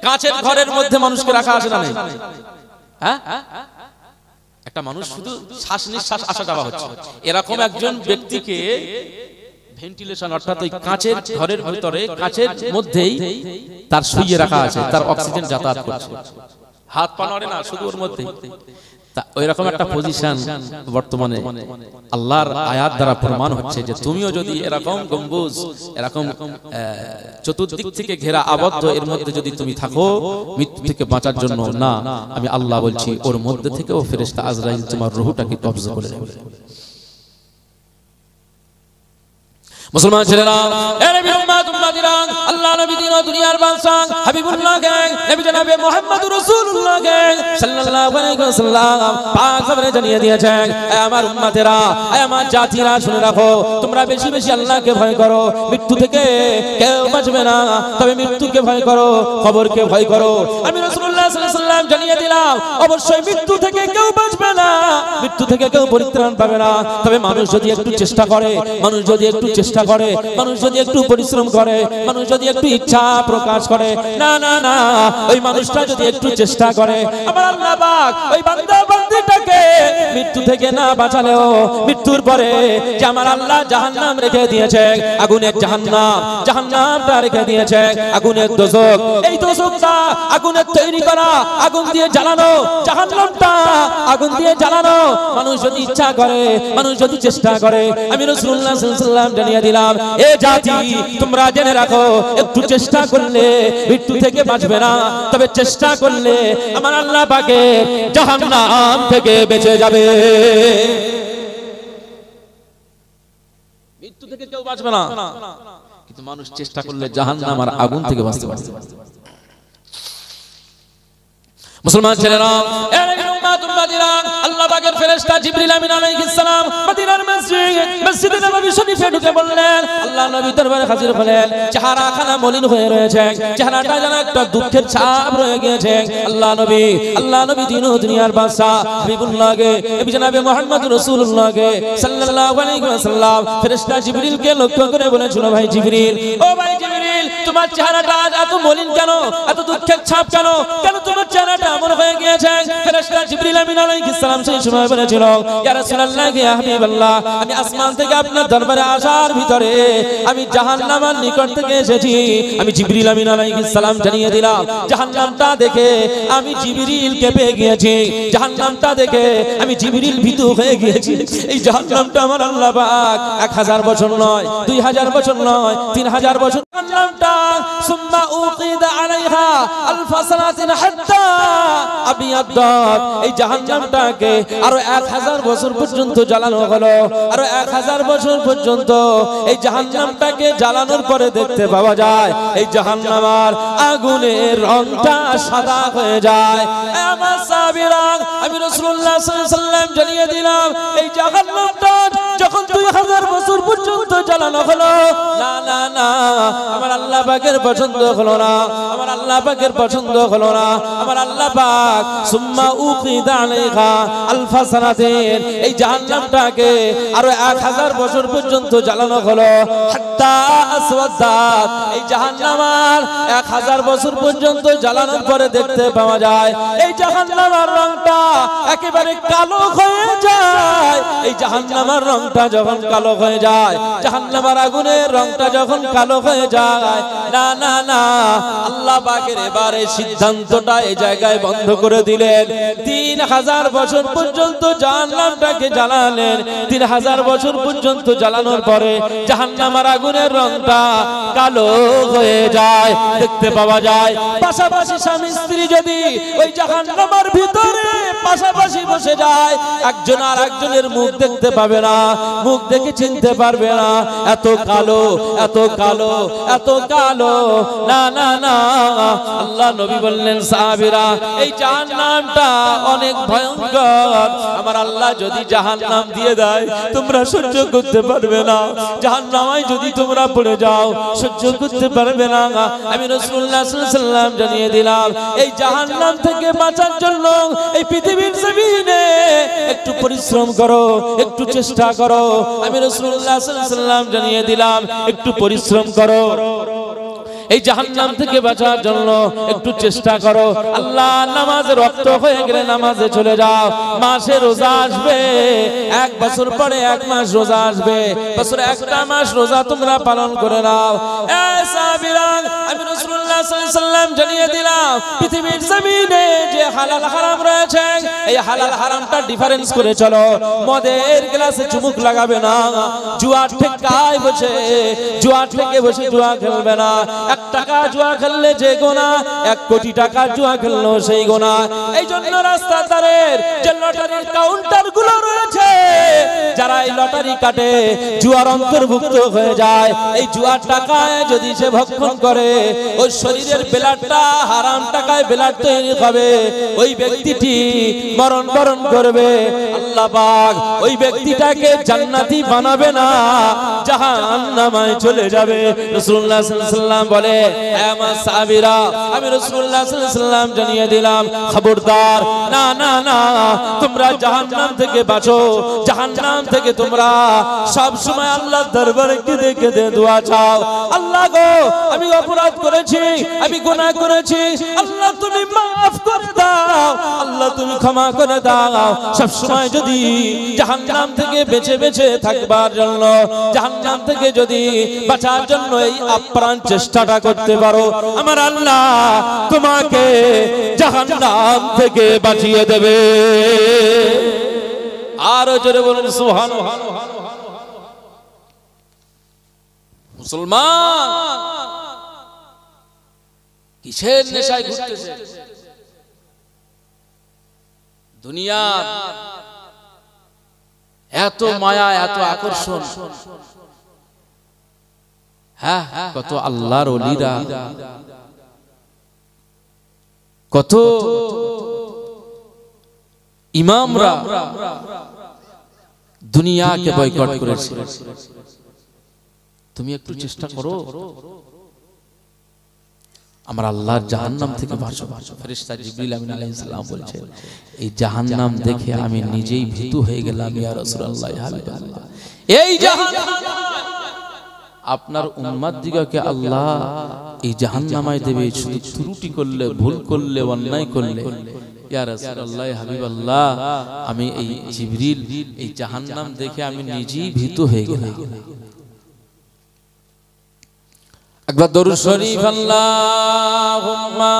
S1: কাঁচের ঘরের মধ্যে মানুষকে রাখা আছে না? নেই? হ্যাঁ, একটা মানুষ শুধু শ্বাস নিঃশ্বাস আসা যাওয়া হচ্ছে, এরকম একজন ব্যক্তিকে ভেন্টিলেশন, অর্থাৎ ওই কাঁচের ঘরের ভিতরে, কাঁচের মধ্যেই তার শুইয়ে রাখা আছে, তার অক্সিজেন যাতায়াত করছে, হাত পা নড়ে না, শুধু ওর মধ্যে। ওইরকম একটা পজিশন বর্তমানে আল্লাহর আয়াত দ্বারা প্রমাণ হচ্ছে যে তুমিও যদি এরকম গম্বুজ, এরকম চতুর্দিক থেকে ঘেরা আবদ্ধ, এর মধ্যে যদি তুমি থাকো মৃত্যু থেকে বাঁচার জন্য, না, আমি আল্লাহ বলছি ওর মধ্যে থেকেও ফেরেশতা আজরাইল তোমার রূহটাকে কবজ করে নেবে। মুসলমান ছেলেরা, এ নবীর উম্মত উম্মতিরা, আল্লাহ নবী দিন ও দুনিয়ার বাদশা হাবিবুল্লাহ কে, নবী জনাবে মুহাম্মদুর রাসূলুল্লাহ কে সাল্লাল্লাহু আলাইহি ওয়াসাল্লাম পাক খবরে জানিয়ে দিয়েছেন, এ আমার উম্মতেরা, এ আমার জাতিরা, শুনে রাখো, তোমরা বেশি বেশি আল্লাহকে ভয় করো, মৃত্যু থেকে কেউ বাঁচবে না, তবে মৃত্যুকে ভয় করো, কবরকে ভয় করো। আমি রাসূলুল্লাহ সাল্লাল্লাহু আলাইহি ওয়াসাল্লাম জানিয়ে দিলাম, অবশ্যই মৃত্যু থেকে কেউ বাঁচবে না, মৃত্যু থেকে কেউ পরিত্রাণ পাবে না, তবে মানুষ যদি একটু চেষ্টা করে, মানুষ যদি একটু চেষ্টা করে, মানুষ যদি একটু পরিশ্রম করে, মানুষ যদি একটু ইচ্ছা প্রকাশ করে, না না না, ওই মানুষটা যদি একটু চেষ্টা করে, আমার আল্লাহ পাক ওই বান্দা বান্দীটাকে মৃত্যু থেকে না বাঁচালেও মৃত্যুর পরে যে আমার আল্লাহ জাহান্নাম রেখে দিয়েছে, আগুনের জাহান্নাম, জাহান্নামটা রেখে দিয়েছে, আগুনের দোজখ, এই দোজখটা আগুনের তৈরি করা, আগুন দিয়ে জ্বালানো, জাহান্নামটা আগুন দিয়ে জ্বালানো, মানুষ যদি ইচ্ছা করে, মানুষ যদি চেষ্টা করে, আমি রাসূলুল্লাহ সাল্লাল্লাহু আলাইহি ওয়াসাল্লাম জানিয়ে দিলাম, এ জাতি তোমরা জেনে রাখো, একটু চেষ্টা করলে মৃত্যু থেকে বাঁচবে না, তবে চেষ্টা করলে আমার আল্লাহ পাকে জাহান্নাম থেকে বেঁচে যাবে। মৃত্যু থেকে কেউ বাঁচবে না, কিন্তু মানুষ চেষ্টা করলে জাহান্নাম আর আগুন থেকে বাঁচতে পারবে। মুসলমান ছেলেরা, আল্লাহ আল্লাহ পাকের ফেরেশতা জিবরিল আমিন আলাইহিস সালাম মদিনার মসজিদে নববী শরীফে ঢুকে বললেন, আল্লাহ নবী দরবারে হাজির হলেন। চেহারাখানা মলিন হয়ে রয়েছে, চেহারাটা যেন একটা দুঃখের ছাপ রয়ে গিয়েছে। আল্লাহ নবী দিন ও দুনিয়ার বাদশা হাবিবুল্লাহকে, নবী জনাবে মুহাম্মদ রাসূলুল্লাহকে সাল্লাল্লাহু আলাইহি ওয়াসাল্লাম ফেরেশতা জিবরিলকে লক্ষ্য করে বলেছিল, ভাই জিবরিল, ও ভাই জিবরিল, তোমার চেহারাটা এত মলিন কেন, এত দুঃখের ছাপ কেন, কেন তোমার চেহারাটা এমন হয়ে গিয়েছে? ফেরেশতা জিবরিল আমিন আলাইহিস সালাম সেই সময় বলেছিল, ইয়া রাসূলুল্লাহ, ইয়া হাবিবাল্লাহ, আমি আসমান থেকে আপনার দরবারে আসার ভিতরে আমি জাহান্নামের নিকট থেকে এসেছি। আমি জিবরিল আমিন আলাইহিস সালাম জানিয়ে দিলাম, জাহান্নামটা দেখে আমি জিবরিল কেঁপে গিয়েছি, জাহান্নামটা দেখে আমি জিবরিল ভীতু হয়ে গিয়েছি। এই জাহান্নামটা আমার আল্লাহ পাক 1000 বছর নয়, 2000 বছর নয়, 3000 বছর জাহান্নামটা সুম্মা উকিদা আলাইহা আলফ সানাতিন হাত্তা আবিয়াদাত, এই জাহান্নামটাকে আরো 1000 বছর পর্যন্ত জ্বালানো হলো। আরো 1000 বছর পর্যন্ত এই জাহান্নামটাকে জ্বালানোর পরে দেখতে পাওয়া যায় এই জাহান্নামের আগুনের রংটা সাদা হয়ে যায়। আমার সাহাবীরা, আমি রাসূলুল্লাহ সাল্লাল্লাহু আলাইহি ওয়াসাল্লাম জানিয়ে দিলাম, এই জাহান্নামটা যখন 2000 বছর পর্যন্ত জ্বালানো হলো, না না না, আমার আল্লাহ পাকের পছন্দ হলো না, আমার আল্লাহ পাকের পছন্দ হলো না। আমার আল্লাহ পাক সুম্মা উকিদা আলাইহা আলফা সানাতিন, এই জাহান্নামটাকে আরো 1000 বছর পর্যন্ত জ্বালানো হলো। হাত্তা আসওয়াদাত, এই জাহান্নামের 1000 বছর পর্যন্ত জ্বালানোর পরে দেখতে পাওয়া যায় এই জাহান্নামের রংটা একেবারে কালো হয়ে যায়। এই জাহান্নামের রংটা যখন কালো হয়ে যায়, জাহান্নামের আগুনের রংটা যখন কালো হয়ে যায়, না না না, আল্লাহ পাকের এবারে সিদ্ধান্তটা এই জায়গায় বন্ধ করে দিলেন। 3000 বছর পর্যন্ত জাহান্নামটাকে জ্বালালেন। 3000 বছর পর্যন্ত জ্বালানোর পরে জাহান্নামের আগুনের রংটা কালো হয়ে যায়, দেখতে পাওয়া যায়। পাশাপাশি স্বামী স্ত্রী যদি ওই জাহান্নামের ভিতরে পাশাপাশি বসে যায়, একজন আর একজনের মুখ দেখতে পাবে না, মুখ দেখে চিনতে পারবে না, এত কালো, এত কালো, এত কালো। না না না, আল্লাহ নবী বললেন, সাহাবীরা, এই জাহান্নামটা অনেক ভয়ঙ্কর। আমার আল্লাহ যদি জাহান্নাম দিয়ে দেয়, তোমরা সহ্য করতে পারবে না। জাহান্নামে যদি তোমরা পড়ে যাও, সহ্য করতে পারবে না। আমি রাসূলুল্লাহ সাল্লাল্লাহু আলাইহি ওয়াসাল্লাম জানিয়ে দিলাম, এই জাহান্নাম থেকে বাঁচার জন্য এই পৃথিবীর জমিনে একটু পরিশ্রম করো, একটু চেষ্টা করো। আমি রাসূলুল্লাহ সাল্লাল্লাহু আলাইহি ওয়াসাল্লাম জানিয়ে দিলাম, একটু পরিশ্রম করো, এই জাহান্নাম থেকে বাঁচার জন্য একটু চেষ্টা করো। আল্লাহ নামাজে রক্ত হয়ে গেলে নামাজে চলে যাও। মাসে রোজা আসবে, 1 বছর পরে 1 মাস রোজা আসবে, বছরে 1টা মাস রোজা তোমরা পালন করে নাও। এই সাহাবীরা, আমি রাসূলুল্লাহ সাল্লাল্লাহু আলাইহি ওয়াসাল্লাম জানিয়ে দিলাম, পৃথিবীর জমিনে যে হালাল হারাম রয়েছে, এই হালাল হারামটা ডিফারেন্স করে চলো। মদের গ্লাসে চুমুক লাগাবে না, জুয়া ঠেকায় বসে, জুয়া ঠেকে বসে জুয়া খেলবে না। 1 টাকা জুয়া খেললে যে গুনাহ, 1 কোটি টাকা জুয়া খেললেও সেই গুনাহ। এই জন্য রাস্তার ধারের যে লটারির কাউন্টার গুলো রয়েছে, যারা এই লটারি কাটে, জুয়ার অন্তর্ভুক্ত হয়ে যায়। এই জুয়ার টাকায় যদি সে ভক্ষণ করে, ওই শরীরের ব্লাডটা হারাম টাকায় ব্লাড তৈরি হবে, ওই ব্যক্তিটি মরণ করবে। আল্লাহ পাক ওই ব্যক্তিটাকে জান্নাতি বানাবে না, জাহান্নামে চলে যাবে। রাসূলুল্লাহ সাল্লাল্লাহু আলাইহি ওয়াসাল্লাম বলে, আমার সাহাবীরা, আমি রাসূলুল্লাহ সাল্লাল্লাহু আলাইহি ওয়াসাল্লাম জানিয়ে দিলাম, খবরদার, না না না, তোমরা জাহান্নাম থেকে বাঁচো। জাহান্নাম থেকে তোমরা সব সময় আল্লাহর দরবারে কেঁদে কেঁদে দোয়া চাও, আল্লাহ গো, আমি অপরাধ করেছি, আমি গুনাহ করেছি, আল্লাহ তুমি মাফ করে দাও, আল্লাহ তুমি ক্ষমা করে দাও। সব সময় যদি জাহান্নাম থেকে বেঁচে বেঁচে থাকবার জন্য, জাহান্নাম থেকে যদি বাঁচার জন্য এই আপ্রাণ চেষ্টাটা করতে পারো, আমার আল্লাহ তোমাকে জাহান্নাম থেকে বাঁচিয়ে দেবে। আরো জোরে বলুন সুবহানাল্লাহ। মুসলমান কিসের নেশায় ঘুরতেছে? দুনিয়ার এত মায়া, এত আকর্ষণ। হ্যাঁ, কত আল্লাহর ওলিরা, কত ইমামরা দুনিয়াকে বয়কট করেছে। তুমি একটু চেষ্টা করো আমার আল্লাহর জাহান্নাম থেকে বাঁচো। ফেরেশতা জিবরিল আমিন আলাইহিস সালাম বলছেন, এই জাহান্নাম দেখে আমি নিজেই ভীতু হয়ে গেলাম ইয়া রাসূলুল্লাহ ইয়া হাবিবাল্লাহ। এই জাহান্নাম আপনার উম্মত দিগকে আল্লাহ এই জাহান্নামায় দেবে শুধু ত্রুটি করলে, ভুল করলে, অন্যায় করলে। ইয়া রাসূলুল্লাহ ইয়া হাবিবাল্লাহ, আমি এই জিবরিল এই জাহান্নাম দেখে আমি নিজেই ভীতু হয়ে গেলাম। একবার দরুদ শরীফ আল্লাহুম্মা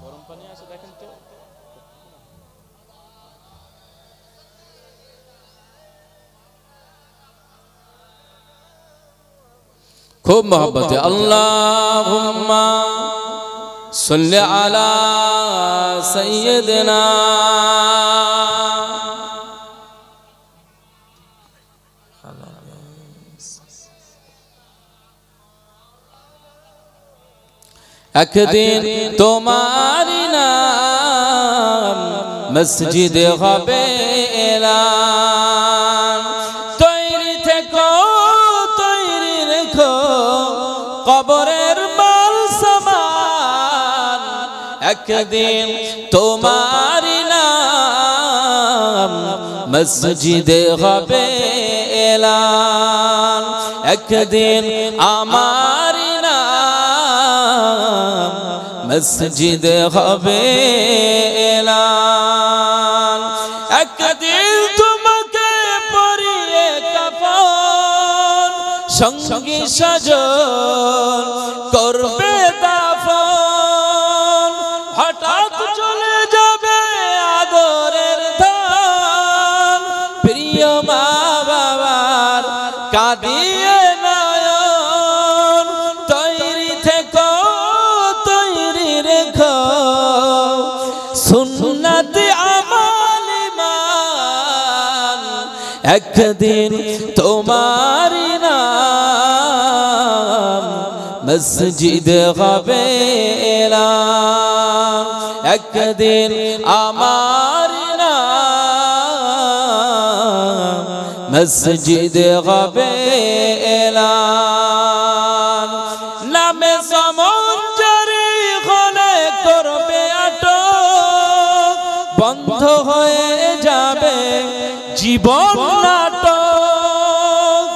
S1: গরম পানি আছে দেখেন তো। খুব মোহব্বতে আল্লাহুম্মা সাল্লি আলা সাইয়্যিদিনা একদিন তোমার নাম মসজিদে হবে এলান, তৈরি থেকো তৈরি রেখো কবরের মাল সামান। একদিন তোমার নাম মসজিদে হবে এলান, একদিন আমার মসজিদে হবে এলান। একদিন তোমাকে পরিয়ে কাফন, সঙ্গী সাজন করবে দাফন। হঠাৎ চলে যাবে আদরের ধন, প্রিয় মা বাবার কাঁদিয়ে নয়ন। তৈরি থেকো সুন্নাত আমাল ইমান, একদিন তোমার নাম মসজিদে হবে এলান, একদিন আমার নাম মসজিদে হবে এলান। নামে সমঞ্জরি হলে করবে আটক, বন্ধ হয়ে যাবে জীবন নাটক।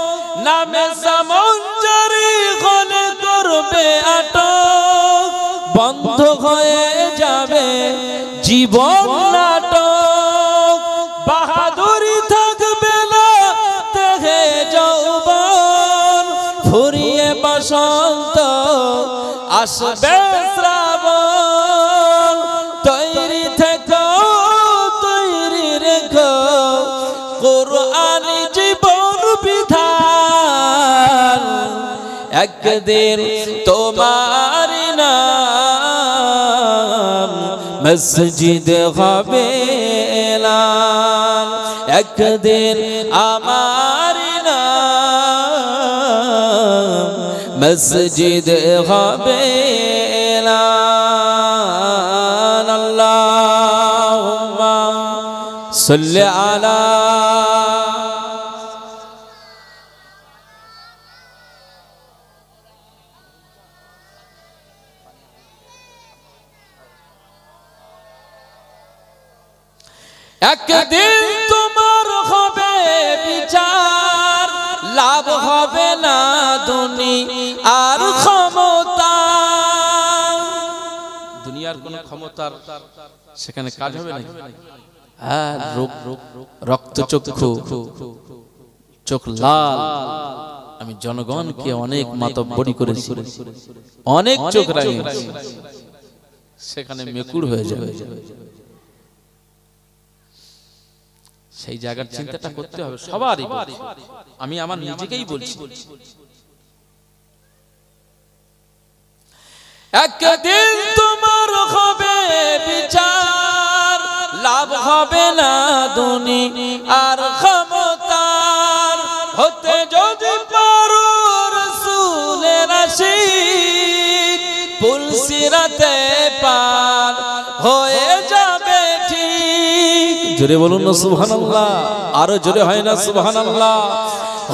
S1: নামে সমঞ্জরি হলে করবে আটক, বন্ধ হয়ে যাবে জীবন নাটক। বাহাদুরি থাকবে না দেহে যৌবন, ফুরিয়ে বসন্ত আসবে শ্রাবণ। তৈরি থেকো তৈরি রেখো কুরআনি জীবন বিধান, একদিন তোমার নাম মসজিদে হবে এলান, একদিন আমার নাম মসজিদে হবে এলান। আল্লাহুম্মা সাল্লি আলা একদিন তোমার হবে বিচার, লাভ হবে না দুনিয়ার ক্ষমতা। দুনিয়ার কোন ক্ষমতার সেখানে কাজ হবে না। আর রক্ত চক্ষু, চোখ লাল। আমি জনগণকে অনেক মাতব্বরি করেছি, অনেক চোখ রাঙিয়েছি, সেখানে মেকুড় হয়ে যাবে। সেই জায়গার চিন্তাটা করতে হবে সবারই। আমি আমার নিজেকেই বলছি, একদিন তোমার হবে বিচার, লাভ হবে না দুনিয়ার ক্ষমতার। হতে যদি পারো রাসূলের আশিক, পুলসিরাতে পা জোরে বলুন না সুবহানাল্লাহ, আরো জোরে হয় না সুবহানাল্লাহ।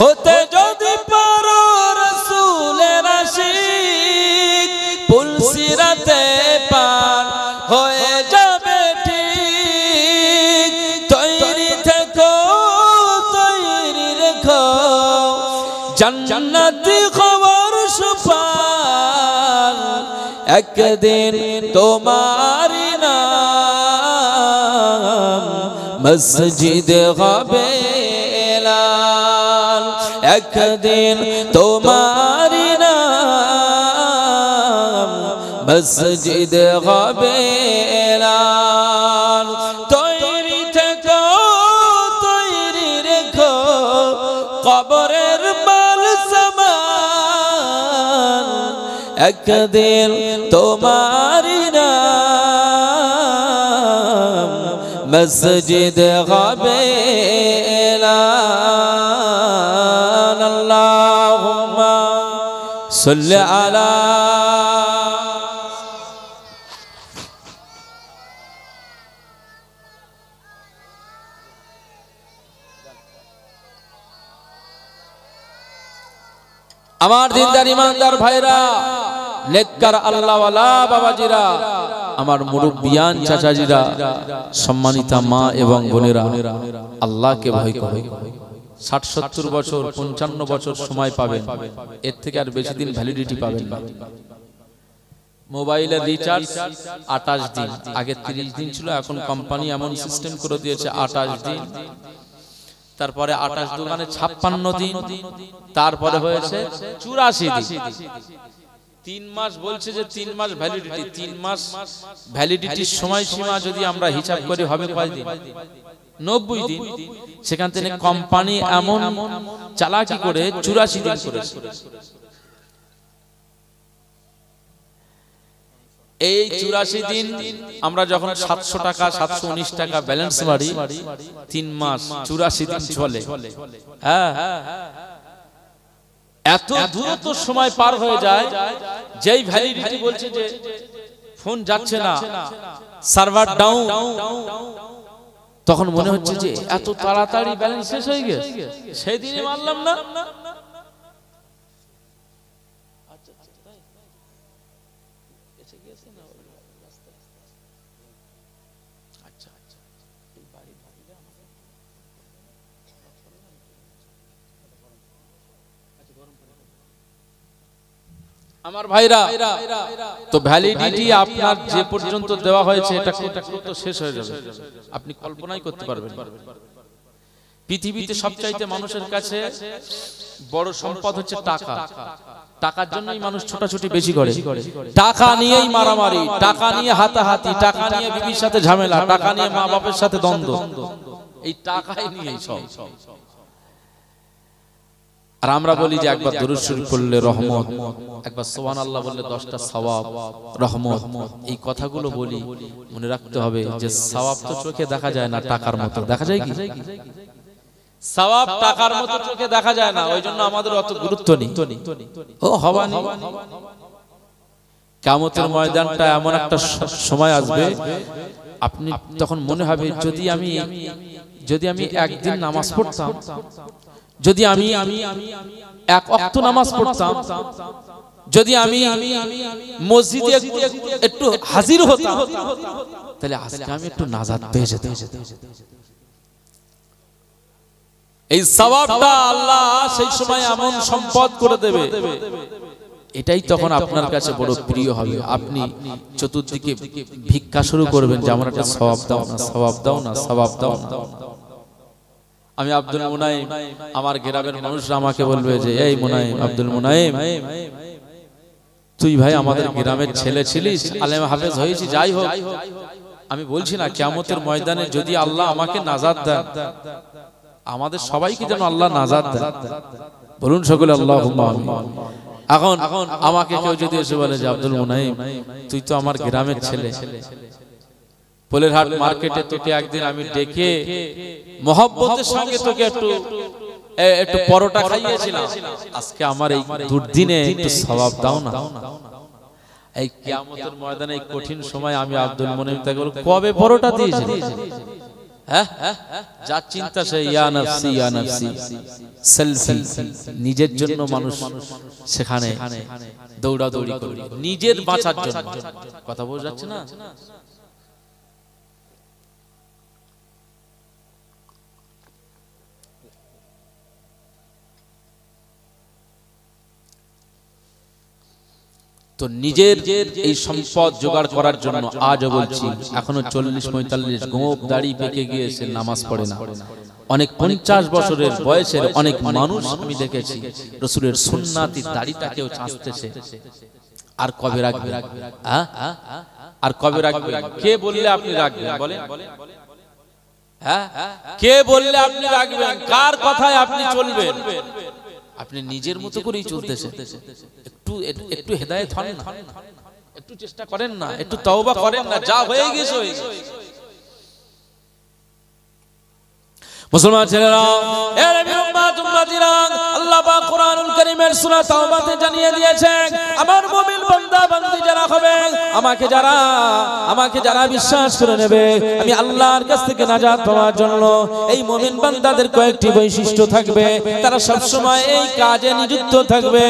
S1: হতে যদি পারো রাসূলের আশিক, পুলসিরাতে পার হয়ে যাবে ঠিক। তৈরি থেকো, তৈরি রেখো, জান্নাতি খবর সুপার, একদিন তোমারি নাম মসজিদ হবে এলান, একদিন তোমারি নাম মসজিদ হবে এলান। তৈরি থেকো, তৈরি রেখো, কবরের মাল সামান, একদিন তোমারি নাম মসজিদ হবে এলান। আল্লাহুম্মা সাল্লি আলা। আমার দিনদার ইমানদার ভাইরা, নেককার আল্লাহওয়ালা বাবাজিরা, আমার মুরব্বিয়ান চাচাজিরা, সম্মানিতা মা এবং বোনেরা, আল্লাহকে ভয় করো। ৬০-৭০ বছর ৫৫ বছর সময় পাবেন, এর থেকে আর বেশি দিন ভ্যালিডিটি পাবেন না। মোবাইলের রিচার্জ ২৮ দিন, আগে ৩০ দিন ছিল, এখন কোম্পানি এমন সিস্টেম করে দিয়েছে ২৮ দিন, তারপরে ২৮ দুগুণে ৫৬ দিন, তারপরে হয়েছে ৮৪ দিন। ৩ মাস বলছে যে ৩ মাস ভ্যালিডিটি, ৩ মাস ভ্যালিডিটির সময়সীমা যদি আমরা হিসাব করি হবে কয় দিন? ৯০ দিন। সেখান থেকে কোম্পানি এমন চালাকি করে ৮৪ দিন করেছে। এই ৮৪ দিন আমরা যখন ৭০০ টাকা ৭১৯ টাকা ব্যালেন্স মারি, ৩ মাস ৮৪ দিন চলে। হ্যাঁ, এত দ্রুত সময় পার হয়ে যায়, যেই ভ্যালিডিটি বলছে যে ফোন যাচ্ছে না, সার্ভার ডাউন, তখন মনে হচ্ছে যে এত তাড়াতাড়ি ব্যালেন্স শেষ হয়ে গেছে, সেই দিনে মানলাম না। আমার ভাইরা, তো ভ্যালিডিটি আপনার যে পর্যন্ত দেওয়া হয়েছে এটা তো শেষ হয়ে যাবে, আপনি কল্পনাই করতে পারবেন। পৃথিবীতে সবচাইতে মানুষের কাছে বড় সম্পদ হচ্ছে টাকা। টাকার জন্যই মানুষ ছোটাছুটি বেশি করে, টাকা নিয়েই মারামারি, টাকা নিয়ে হাতাহাতি, টাকা নিয়ে বিবির সাথে ঝামেলা, টাকা নিয়ে মা বাপের সাথে দ্বন্দ্ব, এই টাকাই নিয়েই সব। আর আমরা বলি যে একবার দুরূদ শরীফ পড়লে রহমত, একবার সুবহানাল্লাহ বললে 10টা সওয়াব, রহমত। এই কথাগুলো বলি, মনে রাখতে হবে যে সওয়াব তো চোখে দেখা যায় না, টাকার মতো দেখা যায় কি? সওয়াব টাকার মতো চোখে দেখা যায় না, ওই জন্য আমাদের অত গুরুত্ব নেই। ও হবানি, কিয়ামতের ময়দানটা এমন একটা সময় আসবে, আপনি তখন মনে হবে যদি আমি একদিন নামাজ পড়তাম, যদি আমি এক ওয়াক্ত নামাজ পড়তাম, যদি আমি মসজিদে একটু হাজির হতাম, তাহলে আজকে আমি একটু নাজাত পেয়ে যেতাম। এই সওয়াবটা আল্লাহ সেই সময় এমন সম্পদ করে দেবে, এটাই তখন আপনার কাছে বড় প্রিয় হবে। আপনি চতুর্দিকে ভিক্ষা শুরু করবেন যে আমার একটা সওয়াব দাও না, সওয়াব দাও না, সওয়াব দাও না। আমি আব্দুল মুনাইম, আমার গ্রামের মানুষরা আমাকে বলবে যে এই মুনাইম, আব্দুল মুনাইম, তুই ভাই আমাদের গ্রামের ছেলে ছিলিস, আলেম হাফেজ হয়েছি, যাই হোক, আমি বলছি না কিয়ামতের ময়দানে যদি আল্লাহ আমাকে নাজাত দেন, আমাদের সবাইকে যেন আল্লাহ নাজাত দেন, বলুন সকলে আল্লাহুম্মা আমিন। এখন আমাকে কেউ যদি এসে বলে যে আব্দুল মুনাইম, তুই তো আমার গ্রামের ছেলে, পোলেরহাট মার্কেটে তোকে একদিন আমি ডেকে মহব্বতের সঙ্গে তোকে একটু পরোটা খাইয়েছিলাম, আজকে আমার এই দুর্দিনে একটু সওয়াব দাও না। এই কিয়ামতের ময়দানে এই কঠিন সময় আমি আব্দুল মুনাইম তাকে বলব, কবে পরোটা দিয়েছিলি? যা চিন্তা সে ইয়া নাফসি সেলফি, নিজের জন্য মানুষ সেখানে দৌড়াদৌড়ি করবে নিজের বাঁচার জন্য। কথা বোঝা যাচ্ছে না? তো নিজের এই সম্পদ জোগাড় করার জন্য আজও বলছি, এখনো 40-45 গোপ দাড়ি পেকে গিয়েছে, নামাজ পড়ে না। অনেক 50 বছরের বয়সের অনেক মানুষ আমি দেখেছি রাসূলের সুন্নাতি দাড়িটাকেও চাঁচতেছে। আর কবে রাখবে? আর কবে রাখবে? কে বললে আপনি রাখবেন বলেন? কে বললে আপনি রাখবেন? কার কথায় আপনি চলবেন? আপনি নিজের মতো করেই চলতেছেন। একটু হেদায়েত হন না, একটু চেষ্টা করেন না, একটু তওবা করেন না। যা হয়ে গেছে হয়ে গেছে। মুসলমান ছেলেরা, এর উম্মতিরা, আল্লাহ পাক কুরআনুল কারীমের সূরা তাওবাতে জানিয়ে দিয়েছেন, আমার মুমিন বান্দা বান্দি যারা হবে, আমাকে যারা বিশ্বাস করে নেবে, আমি আল্লাহর কাছ থেকে নাজাত পাওয়ার জন্য এই মুমিন বান্দাদের কয়েকটি বৈশিষ্ট্য থাকবে। তারা সব সময় এই কাজে নিযুক্ত থাকবে।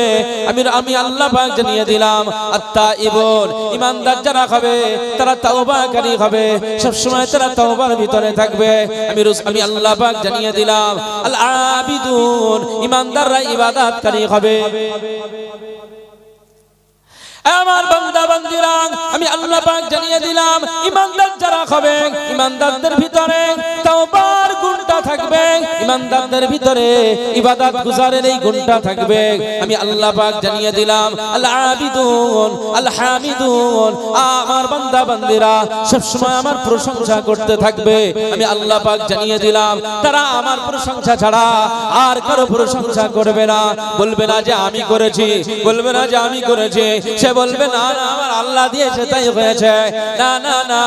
S1: আমি আল্লাহ পাক জানিয়ে দিলাম, আত-তাইবুন, ঈমানদার যারা হবে তারা তাওবাকারী হবে, সব সময় তারা তাওবার ভিতরে থাকবে। আমি আল্লাহ পাক জানিয়ে দিলাম, আল আবিদুন, ঈমানদাররা ইবাদতকারী হবে। আমার বান্দা বান্দিরা, আমি আল্লাহ পাক জানিয়ে দিলাম, ঈমানদার যারা হবে, ঈমানদারদের ভিতরে তাওবার গুণটা থাকবে, ঈমানদারদের ভিতরে ইবাদত গুজারের এই গুণটা থাকবে। আমি আল্লাহ পাক জানিয়ে দিলাম, আল আবিদুন, আল হামিদুন, আমার বান্দা বান্দিরা সব সময় আমার প্রশংসা করতে থাকবে। আমি আল্লাহ পাক জানিয়ে দিলাম, তারা আমার প্রশংসা ছাড়া আর কারো প্রশংসা করবে না। বলবে না যে আমি করেছি, বলবে না যে আমি করেছি, সে বলবে না আমার আল্লাহ দিয়েছে তাই হয়েছে। না না না,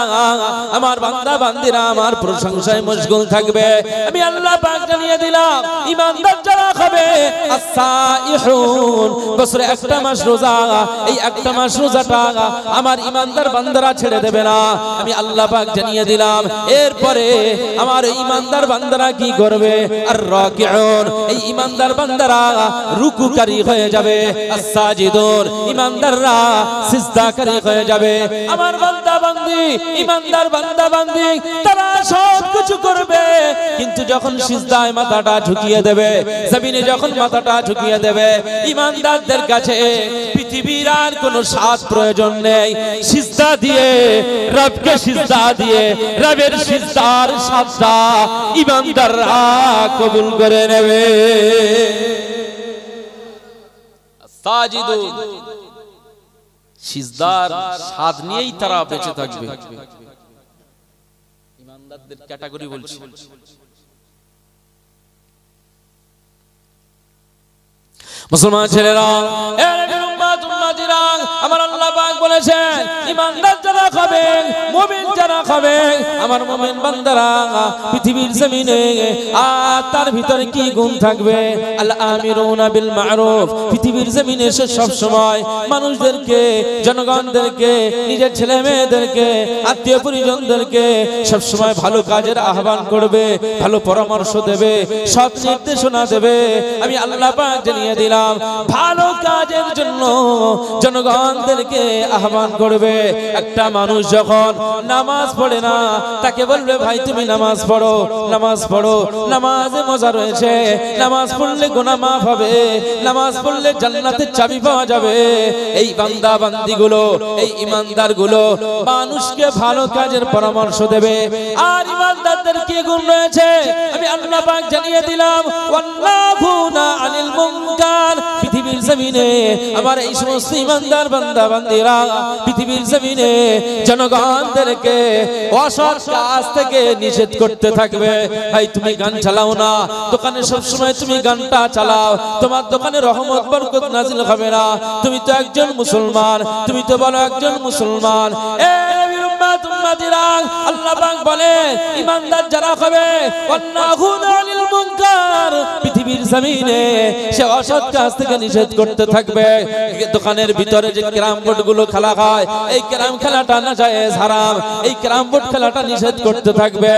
S1: আমার বান্দা বান্দিরা আমার প্রশংসায় মশগুল থাকবে। আমি আল্লাহ পাক জানিয়ে দিলাম, ঈমানদার যারা হবে, আস-সাইহুন, বছরে একটা মাস রোজা, এই একটা মাস রোজাটা আমার ঈমানদার বান্দারা ছেড়ে দেবে না। আমি আল্লাহ পাক জানিয়ে দিলাম, এরপরে আমার ঈমানদার বান্দারা কি করবে? আর-রাকিউন, এই ঈমানদার বান্দারা রুকুকারী হয়ে যাবে। আস-সাজিদুন, ঈমানদাররা সিজদাকারী হয়ে যাবে। আমার বান্দা বান্দি, ঈমানদার বান্দা বান্দি তারা সব কিছু করবে, কিন্তু যখন সিজদায় মাথাটা ঝুঁকিয়ে দেবে, জমিনে যখন মাথাটা ঝুঁকিয়ে দেবে, ঈমানদারদের কাছে পৃথিবীর আর কোনো স্বাদ প্রয়োজন নেই। সিজদা দিয়ে রবকে, সিজদা দিয়ে রবের সিজদার স্বাদটা ঈমানদাররা কবুল করে নেবে। সাজিদুন, সিজদার স্বাদ নিয়েই তারা বেঁচে থাকবে। ঈমানদারদের ক্যাটাগরি বলছি। মুসলমান ছেলেরা, আমার আল্লাহ পাক বলেছেন, ঈমানদার যারা হবে, মুমিন যারা হবে, আমার মুমিন বান্দারা পৃথিবীর জমিনে আর তার ভিতরে কি গুণ থাকবে? আল আমিরুনা বিল মারুফ, পৃথিবীর জমিনে সে সব সময় মানুষদেরকে, জনগণদেরকে, নিজের ছেলে মেয়েদেরকে, আত্মীয় পরিজনদেরকে সব সময় ভালো কাজের আহ্বান করবে, ভালো পরামর্শ দেবে, সৎ নির্দেশনা দেবে। আমি আল্লাহ পাক জানিয়ে দিলাম, ভালো কাজের জন্য জনগণদেরকে আহ্বান করবে। একটা মানুষ যখন নামাজ পড়ে না, তাকে বলবে ভাই তুমি নামাজ পড়ো, নামাজ পড়ো, নামাজে মজা রয়েছে, নামাজ পড়লে গুনাহ মাফ হবে, নামাজ পড়লে জান্নাতের চাবি পাওয়া যাবে। এই বান্দা বান্দিগুলো, এই ঈমানদারগুলো মানুষকে ভালো কাজের পরামর্শ দেবে। আর ঈমানদারদের কি গুণ রয়েছে? আমি আল্লাহ পাক জানিয়ে দিলাম, ওয়াল্লাহুনা আনিল মুনকার, পৃথিবীর জমিনে আমার এই সমস্ত ঈমানদার বান্দা বান্দিরা পৃথিবীর জমিনে জনগণদেরকে অসৎ কাজ থেকে নিষেধ করতে থাকবে। ভাই তুমি গান চালাও না, দোকানে সব সময় তুমি গানটা চালাও, তোমার দোকানে রহমত বরকত নাজিল হবে না। তুমি তো একজন মুসলমান, তুমি তো বলো একজন মুসলমান। আল্লাহ পাক বলে, ঈমানদার যারা হবে, ওয়ান্নাহুনা আনিল মুনকার, পৃথিবীর জমিনে সে অসৎ কাজ থেকে নিষেধ করতে থাকবে। দোকানের ভিতরে যে ক্যারাম বোর্ড গুলো খেলা হয়, এই ক্যারাম খেলাটা নাজায়েজ হারাম, এই ক্যারাম বোর্ড খেলাটা নিষেধ করতে থাকবে।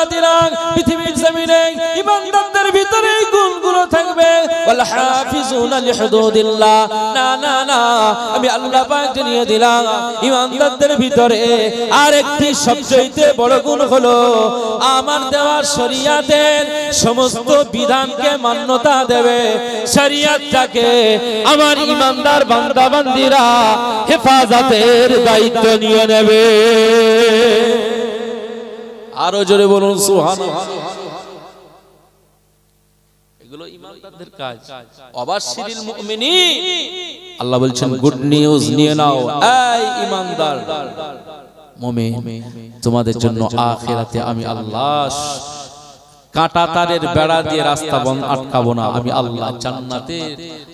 S1: উম্মতিরা পৃথিবীর জমিনে ঈমানদারদের ভিতরে এই গুণগুলো থাকবে ওয়াল হাফিজুনা লিহুদুদিল্লাহ না না না আমি আল্লাহ পাক জানিয়ে দিলাম ঈমানদারদের ভিতরে আরেকটি সবচেয়ে বড় গুণ হলো আমার দেওয়া শরীয়তের সমস্ত বিধানকে মান্যতা দেবে শরীয়তটাকে আমার ঈমানদার বান্দা বান্দীরা হেফাজতের দায়িত্ব নিয়ে নেবে আরো জোরে বলুন সুবহানাল্লাহ এগুলো ঈমানদারদের কাজ অবাশশিরিল মুমিনিন আল্লাহ বলছেন গুড নিউজ নিয়ে নাও এই ঈমানদার মুমিন তোমাদের জন্য আখিরাতে আমি আল্লাহ কাঁটা তারের বেড়া দিয়ে রাস্তা বন্ধ আটকাবো না আমি আল্লাহ জান্নাতে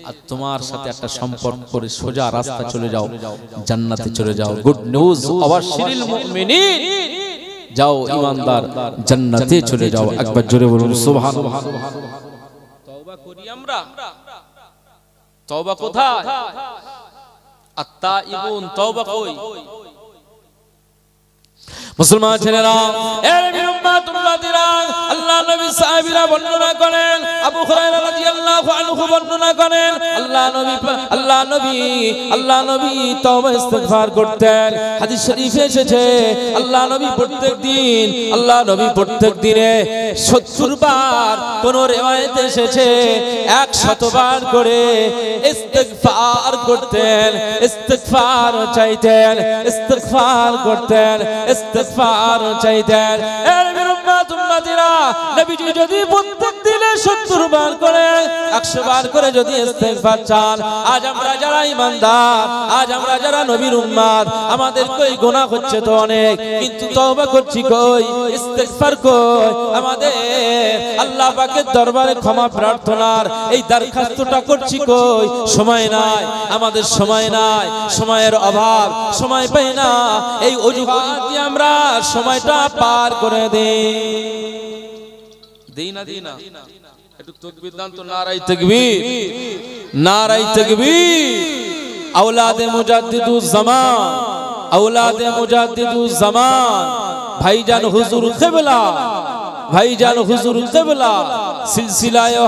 S1: আর তোমার সাথে একটা সম্পর্ক করে সোজা রাস্তা চলে যাও জান্নাতে চলে যাও গুড নিউজ অবাশশিরিল মুমিনিন যাও ঈমানদার জান্নাতে চলে যাও একবার জোরে বলুন সুবহানাল্লাহ তওবা করি আমরা তওবা কোথায় আত-তাইবুন তওবা কই মুসলমান ছেলেরা এর উম্মত উম্মতিরা আল্লাহ নবী সাহাবীরা বর্ণনা করেন আবু হুরায়রা রাদিয়াল্লাহু আনহু বর্ণনা করেন আল্লাহ নবী তওবা ইস্তিগফার করতেন হাদিস শরীফে এসেছে আল্লাহ নবী প্রত্যেক দিনে 70 বার কোন রিওয়ায়াতে এসেছে 100 বার করে ইস্তিগফার করতেন ইস্তিগফার চাইতেন ইস্তিগফার করতেন ইস্তিগফার চাইতেন এর উম্মত উম্মতিরা নবীজি যদি প্রত্যেক দিনে 70 বার করে 100 বার করে যদি ইস্তিগফার চান আজ আমরা যারা ঈমানদার আজ আমরা যারা নবীর উম্মত আমাদের কই গুনাহ হচ্ছে তো অনেক কিন্তু তওবা করছি কই ইস্তিগফার কই আমাদের আল্লাহ পাকের দরবারে ক্ষমা প্রার্থনার এই দরখাস্তটা করছি কই সময় নাই আমাদের সময় নাই সময়ের অভাব সময় পাই না এই অজুহাত দিয়ে আমরা সময়টা পার করে দেই না একটু তাকবীর দান তো নারায়ে তাকবীর আওলাদে মুজাদ্দিদুজ জামান ভাইজান হুজুর কিবলা সিলসিলায়ে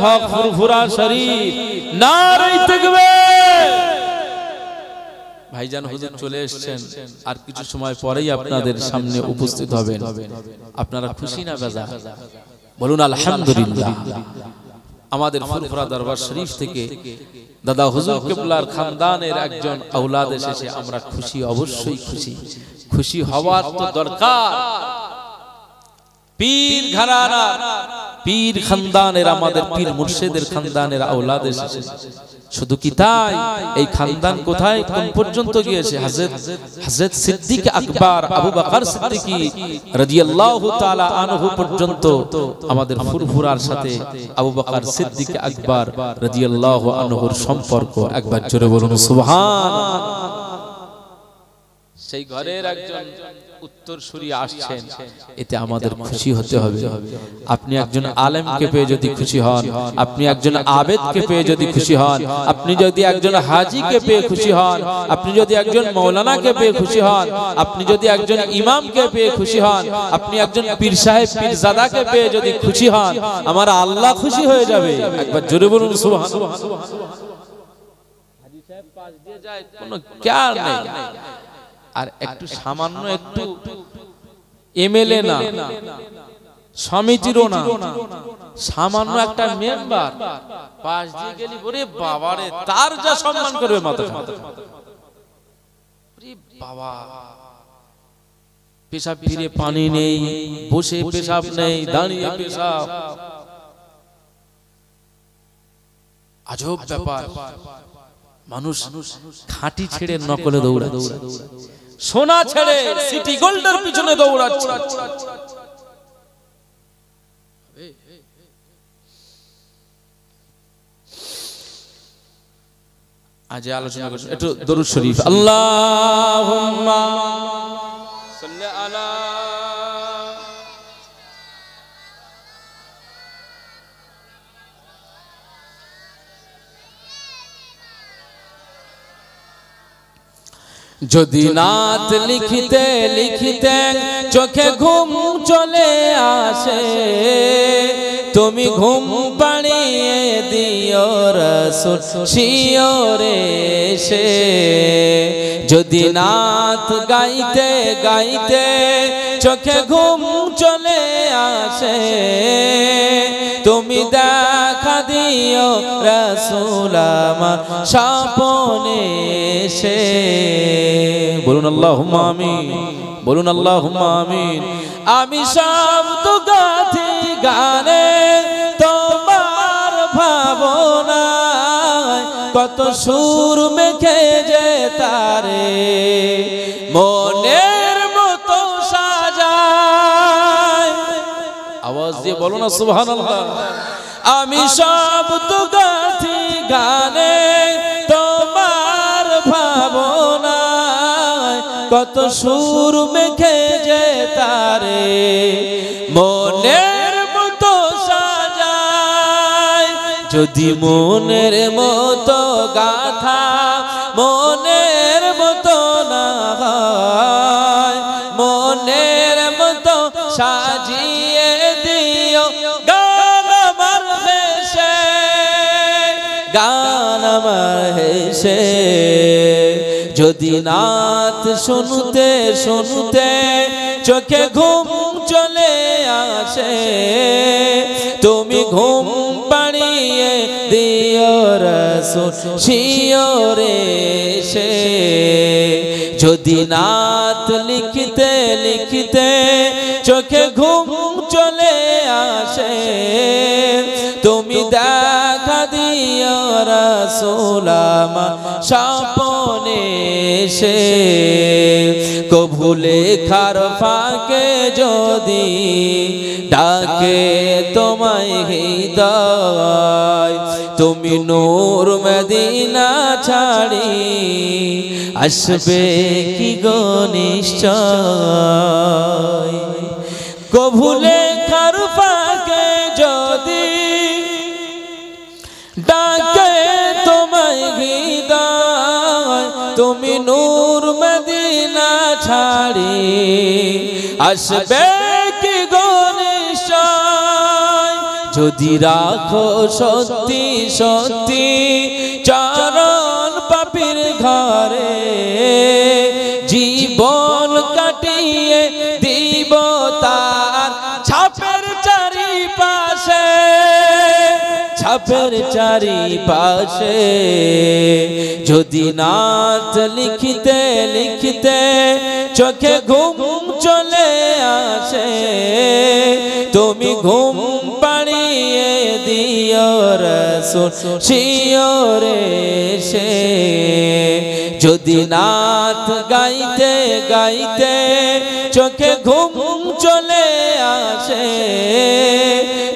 S1: হক ফুরফুরা শরীফ নারায়ে তাকবীর ভাইজান হুজুর চলে এসেছেন আর কিছু সময় পরেই আপনাদের সামনে উপস্থিত হবেন আপনারা খুশি না বেজার বলুন আলহামদুলিল্লাহ আমাদের ফুরফুরা দরবার শরীফ থেকে দাদা হুজুর কিবলার খানদানের একজন আওলাদ এসেছে আমরা খুশি অবশ্যই খুশি হওয়ার তো দরকার পীর ঘরানা পীর খানদানের আমাদের পীর মুর্শিদের খানদানের আওলাদ এসেছে শুধু কি তাই এই খানদান কোথায় কোন পর্যন্ত গিয়েছে হযরত সিদ্দিক আকবর আবু বকর সিদ্দিকী রাদিয়াল্লাহু তাআলা আনহু পর্যন্ত আমাদের ফুরফুরার সাথে আবু বকর সিদ্দিক আকবর রাদিয়াল্লাহু আনহুর সম্পর্ক একবার জোরে বলুন সুবহানাল্লাহ সেই ঘরের একজন উত্তরসূরি আসছেন এতে আমাদের খুশি হতে হবে আপনি একজন আলেমকে পেয়ে যদি খুশি হন আপনি একজন আবেদকে পেয়ে যদি খুশি হন আপনি যদি একজন হাজীকে পেয়ে খুশি হন আপনি যদি একজন মাওলানাকে পেয়ে খুশি হন আপনি যদি একজন ইমামকে পেয়ে খুশি হন আপনি একজন পীর সাহেব পীরজাদাকে পেয়ে যদি খুশি হন আমার আল্লাহ খুশি হয়ে যাবে একবার জোরে বলুন সুবহানাল্লাহ হাজী সাহেব পাশ দিয়ে যায় কোনো কেয়ার নেই আর একটু সামান্য একটু এমএলএ না সমিতিরও না সামান্য একটা মেম্বার পাশ দিয়ে গেলি ওরে বাবারে তার যা সম্মান করবে মাথা ওরে বাবা পেশাব ফিরে পানি নেই বসে পেশাব নেই দাঁড়িয়ে পেশাব আজব ব্যাপার মানুষ খাঁটি ছেড়ে নকলে দৌড়াচ্ছে সোনা ছেড়ে সিটি গোল্ডের পিছনে দৌড়াচ্ছে আজ আলোচনা করছি একটু দরুদ শরীফ আল্লাহুম্মা সাল্লি আলা যদি নাত লিখিতে লিখিতে চোখে ঘুম চলে আসে, তুমি ঘুম পাড়িয়ে দিও রাসূল শিওরে এসে। যদি নাত গাইতে গাইতে চোখে ঘুম চলে আসে, তুমি দেখা দিও রাসূল আমার স্বপ্নে এসে। বলুন আল্লাহুম্মা আমিন, বলুন আল্লাহুম্মা আমিন। আমি শব্দ গাথি গানে তোমার ভাবনায়, কত সুর মেখে যে তারে মনের মতো সাজায়। আওয়াজ দিয়ে বলো না সুবহানাল্লাহ। আমি শব্দ গাথি গানে তোমার ভাবনায়, কত সুর মেখে যে তারে মনের মতো সাজায়। যদি মনের মতো গাথা মনের মতো না হয়, মনের মতো সাজিয়ে দিও গান আমার হেসে, গান আমার হেসে। যদি নাত শুনতে শুনতে চোখে ঘুম চলে আসে, তুমি ঘুম পাড়িয়ে দিও রাসূল শিওরে এসে। যদি নাত লিখিতে লিখিতে চোখে ঘুম চলে আসে, তুমি দেখা দিও রাসূল আমার স্বপ্নে এসে। কভু লেখার ফাঁকে যদি ডাকে তোমায় হৃদয়, তুমি নূর মদিনা ছাড়ি আসবে কি গো নিশ্চয়। কভু লেখার ফাঁকে যদি ডাকে তোমায় হৃদয়, তুমি নূর মদিনা ছাড়ি আসবে কি গো নিশ্চয়। যদি রাখো সত্যি সত্যি চরণ পাপীর ঘরে, জীবন কাটিয়ে দিব তার ছাপের চারিপাশে, ছাপের চারিপাশে। যদি নাত লিখিতে লিখিতে চোখে ঘুম চলে আসে, তুমি ঘুম পাড়িয়ে দিও রাসূল শিওরে এসে। যদি নাত গাইতে গাইতে চোখে ঘুম চলে আসে,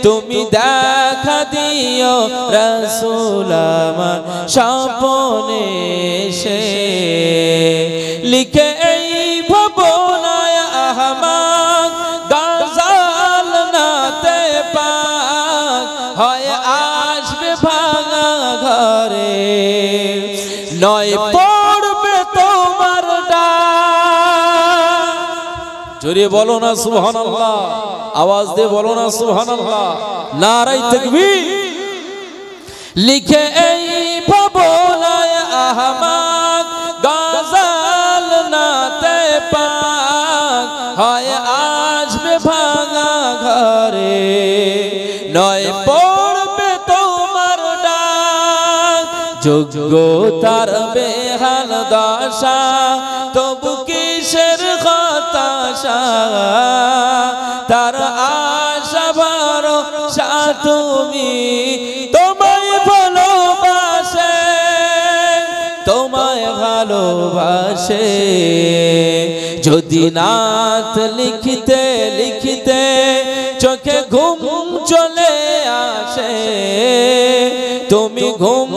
S1: তুমি দেখা দিও রাসূল আমার স্বপ্নে এসে। লিখে এই ভবনায় আহমদ গজল নাতে পাক, হয় আসবে ভাঙা ঘরে, নয় পড়বে তোমার ডাক। জোরে বলো না সুবহানাল্লাহ, আওয়াজ দিয়ে বলো না সুবহানাল্লাহ, নারায়ে তাকবীর। লিখে এই ভবনায় আহমদ গজল নাতে পাক, হয় আসবে ভাঙা ঘরে, নয় পড়বে তোমার ডাক। যোগ্যতার বেহাল দশা, তবু কিসের হতাশা, তার আশা ভরসা তুমি, তোমায় ভালোবাসে, তোমায় ভালোবাসে। যদি নাত লিখিতে লিখিতে চোখে ঘুম চলে আসে, তুমি ঘুম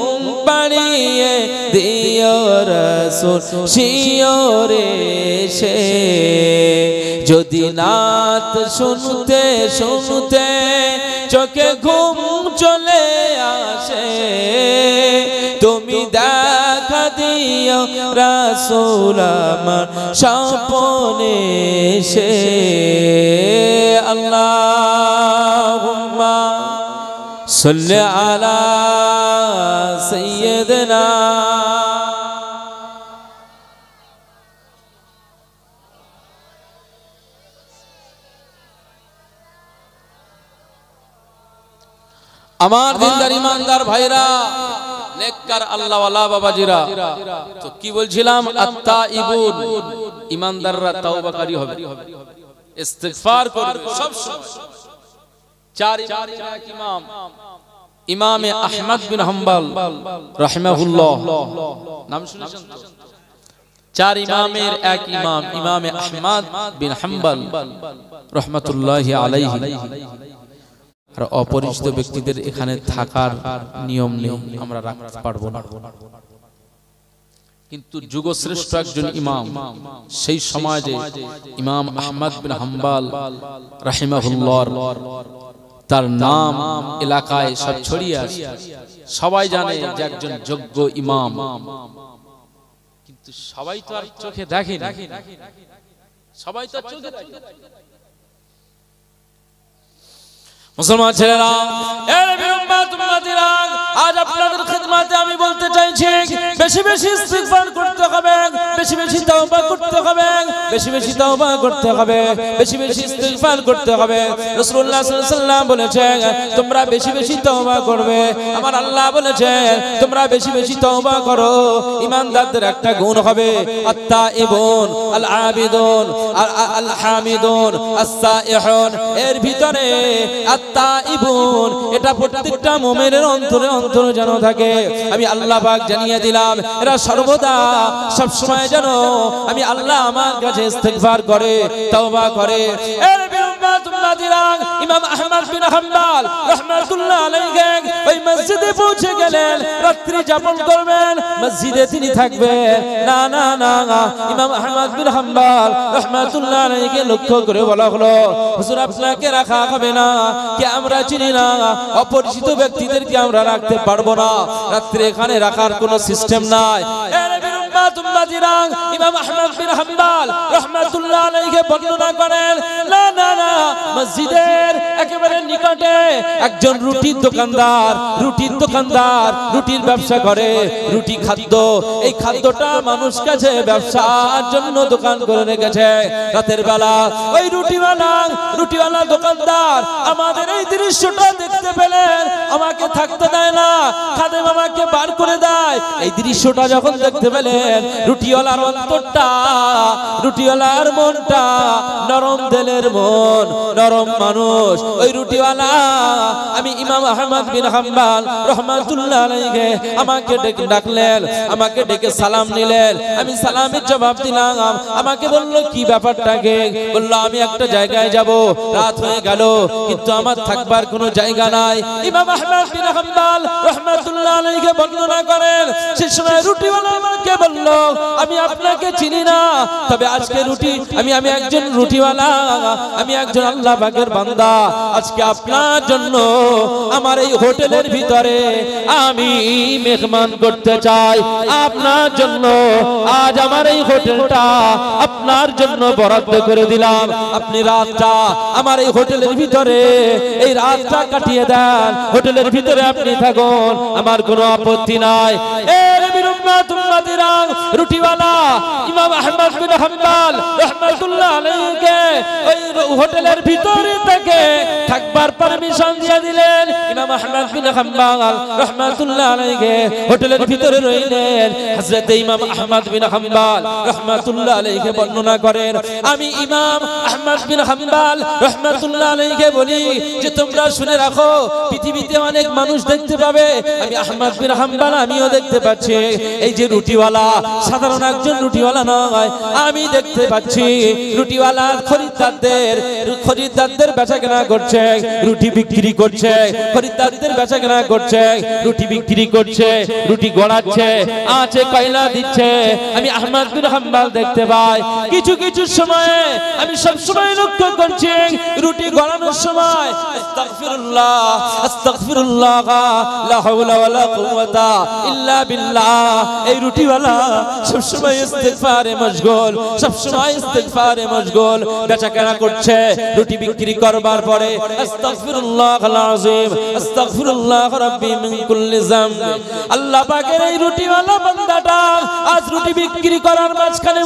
S1: পাড়িয়ে দিও রাসূল শিওরে এসে। যদি নাত শুনতে শুনতে চোখে ঘুম চলে আসে, তুমি দেখা দিও রাসূল আমার স্বপ্নে এসে আল্লাহুম্মা সাল্লি আলা সাইয়্যিদিনা আমার দিনদার ইমানদার ভাইরা নেককার আল্লাহওয়ালা বাবাজিরা তো কি বলছিলাম আত্তাইবুন ইমানদাররা তওবাকারী হবে ইস্তিগফার করবে সব সময় চার ইমামের এক ইমাম ইমামে আহমদ বিন হাম্বল রাহিমাহুল্লাহ নাম শুনেছেন তো চার ইমামের এক ইমাম ইমামে আহমদ বিন হাম্বল রাহমাতুল্লাহি আলাইহি আর অপরিচিত ব্যক্তিদের এখানে থাকার নিয়ম নেই আমরা রাখতে পারবো না কিন্তু যুগশ্রেষ্ঠ একজন ইমাম সেই সমাজে ইমাম আহমদ বিন হাম্বল রাহিমাহুল্লাহ তার নাম এলাকায় সব ছড়িয়ে আছে সবাই জানে যে একজন যোগ্য ইমাম কিন্তু সবাই তো আর চোখে দেখে না সবাই তো চোখে দেখে মুসলমান ছেলেরা এর বিরুম্মাত উম্মতিরা আজ আপনাদের খিদমতে আমি বলতে চাইছি বেশি বেশি ইস্তিগফার করতে হবে বেশি বেশি তওবা করতে হবে বেশি বেশি তওবা করতে হবে বেশি বেশি ইস্তিগফার করতে হবে রাসূলুল্লাহ সাল্লাল্লাহু আলাইহি ওয়াসাল্লাম বলেছেন তোমরা বেশি বেশি তওবা করবে আমার আল্লাহ বলেছেন তোমরা বেশি বেশি তওবা করো ঈমানদারদের একটা গুণ হবে আত-তাইবুন আল আবিদুন আল হামিদুন আস-সাইহুন এর ভিতরে আত-তাইবুন এটা প্রত্যেকটা মুমিনের অন্তরে অন্তরে যেন থাকে আমি আল্লাহ পাক জানিয়ে দিলাম এরা সর্বদা সব সময় যেন আমি আল্লাহ আমার কাছে ইস্তিগফার করে তওবা করে এর বিরুম্মাত উম্মতিরা ইমাম আহমদ বিন হাম্বল রাহমাতুল্লাহ আলাইহি ওই মসজিদে পৌঁছে গেলেন রাত্রি যাপন করবেন মসজিদে তিনি থাকবেন না না না ইমাম আহমদ বিন হাম্বল রাহমাতুল্লাহ আলাইহি লক্ষ্য করে বলা হলো হুজুর আপনাকে রাখা হবে না কে আমরা চিনি না অপরিচিত ব্যক্তিদেরকে আমরা রাখতে পারবো না রাত্রে এখানে রাখার কোনো সিস্টেম নাই এর বিরুম্মাত উম্মতিরা ইমাম আহমদ বিন হাম্বল রাহমাতুল্লাহ আলাইহি বর্ণনা করেন না না না মসজিদের একেবারে নিকটে একজন রুটির দোকানদার রুটির ব্যবসা করে রুটি খাদ্য এই খাদ্যটা মানুষ কাছে ব্যবসার জন্য দোকান করে রেখেছে রাতের বেলা ওই রুটিওয়ালা দোকানদার আমাদের এই দৃশ্যটা দেখতে পেলেন আমাকে থাকতে দেয় না খাদেম আমাকে বার করে দেয় এই দৃশ্যটা যখন দেখতে পেলেন রুটিওয়ালার অন্তরটা রুটিওয়ালার মনটা নরম দিলের মন নরম মানুষ ওই রুটিওয়ালা আমি ইমাম আহমদ বিন হাম্বল রাহমাতুল্লাহ আলাইহি আমাকে ডাকলেন আমাকে ডেকে সালাম নিলেন আমি সালামের জবাব দিলাম আমাকে বলল কি ব্যাপারটা কে বলল আমি একটা জায়গায় যাব রাত হয়ে গেল কিন্তু আমার থাকবার কোনো জায়গা নাই ইমাম আহমদ বিন হাম্বল রাহমাতুল্লাহ আলাইহি বর্ণনা করেন সেই সময় রুটিওয়ালা আমাকে বলল আমি আপনাকে চিনি না তবে আজকে আমি একজন রুটিওয়ালা আমি একজন আল্লাহ পাকের বান্দা আজকে আপনার জন্য আমার এই হোটেলের ভিতরে আমি মেহমান করতে চাই আপনার জন্য আজ আমার এই হোটেলটা আপনার জন্য বরাদ্দ করে দিলাম আপনি রাতটা আমার এই হোটেলের ভিতরে এই রাতটা কাটিয়ে দেন হোটেলের ভিতরে আপনি থাকুন আমার কোনো আপত্তি নাই এর বিরুম্মাত উম্মতিরা রুটিওয়ালা ইমাম আহমদ বিন হাম্বল রাহমাতুল্লাহ আলাইহি ওই হোটেলের ভিতরে থেকে থাকবার পারমিশন দিয়ে দিলেন ইমাম আহমদ বিন হাম্বল রাহমাতুল্লাহ আলাইহি হোটেলের ভিতরে রইলেন হযরত ইমাম আহমদ বিন হাম্বল রাহমাতুল্লাহ আলাইহি বর্ণনা করেন আমি ইমাম আহমদ বিন হাম্বল রাহমাতুল্লাহ আলাইহি বলি যে তোমরা শুনে রাখো পৃথিবীতে অনেক মানুষ দেখতে পাবে আমি আহমদ বিন হাম্বল আমিও দেখতে পাচ্ছি এই যে রুটিওয়ালা সাধারণ একজন রুটিওয়ালা নয় আমি দেখতে পাচ্ছি রুটিওয়ালা খরিদ্দারদের বেচাকেনা করছে, রুটি বিক্রি করছে, খরিদ্দারদের বেচাকেনা করছে, রুটি বিক্রি করছে, রুটি গড়াচ্ছে, আছে কয়লা দিচ্ছে। আমি আহমদ বিন হাম্বল দেখতে পাই কিছু কিছু সময়ে, আমি সব সময় লক্ষ্য করছি রুটি গড়ানোর সময় আস্তাগফিরুল্লাহ আস্তাগফিরুল্লাহ লা হাওলা ওয়ালা কুওয়াতা ইল্লা বিল্লাহ, এই রুটিওয়ালা সব সময় ইস্তিগফারে মশগুল, সব সময় ইস্তিগফারে মশগুল, বেচাকেনা করছে, রুটি বিক্রি করবার পরে আস্তাগফিরুল্লাহল আযীম আস্তাগফিরুল্লাহ রাব্বি মিন কুল্লি যামব। আল্লাহ পাকের এই রুটিওয়ালা বান্দাটা আজ রুটি বিক্রি করার মাঝখানে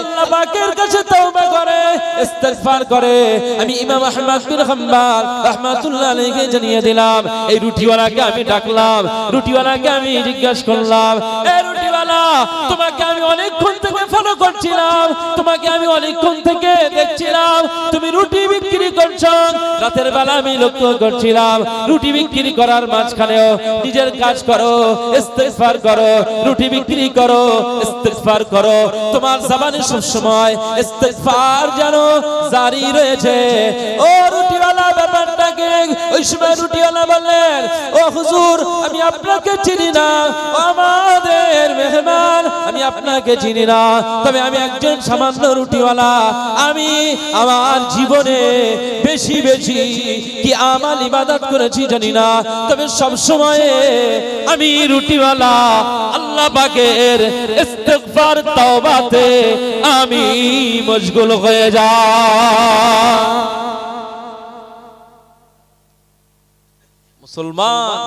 S1: আল্লাহ পাকের কাছে তওবা করে, ইস্তিগফার করে। আমি ইমাম আহমদ বিন হাম্বল রাহমাতুল্লাহ আলাইহি জানিয়ে দিলাম, এই রুটিওয়ালাকে আমি ডাকলাম, রুটিওয়ালাকে আমি জিজ্ঞাসা করলাম, এই রুটিওয়ালা তোমাকে আমি অনেকক্ষণ থেকে ফলো করছিলাম, তোমাকে আমি অনেকক্ষণ থেকে দেখছিলাম, তুমি রুটি বিক্রি করছো। রাতের বেলা আমি লক্ষ্য করছিলাম, রুটি বিক্রি করার মাঝখানেও নিজের কাজ করো, ইস্তিগফার করো, রুটি বিক্রি করো, ইস্তিগফার করো, তোমার জবানে সব সময় ইস্তিগফার যেন জারি রয়েছে। ও রুটিওয়ালা ব্যাপারটাকে ওই সময় রুটিওয়ালা বললেন, ও হুজুর আমি আপনাকে চিনি না, আমাদের মেহমান, আমি আপনাকে চিনি না, তবে আমি একজন সামান্য রুটিওয়ালা, আমি আমার জীবনে বেশি বেশি কি আমাল ইবাদত করেছি জানি না, তবে সব সময় আমি রুটিওয়ালা আল্লাহ পাকের ইস্তিগফার তওবাতে আমি মশগুল হয়ে যাই। মুসলমান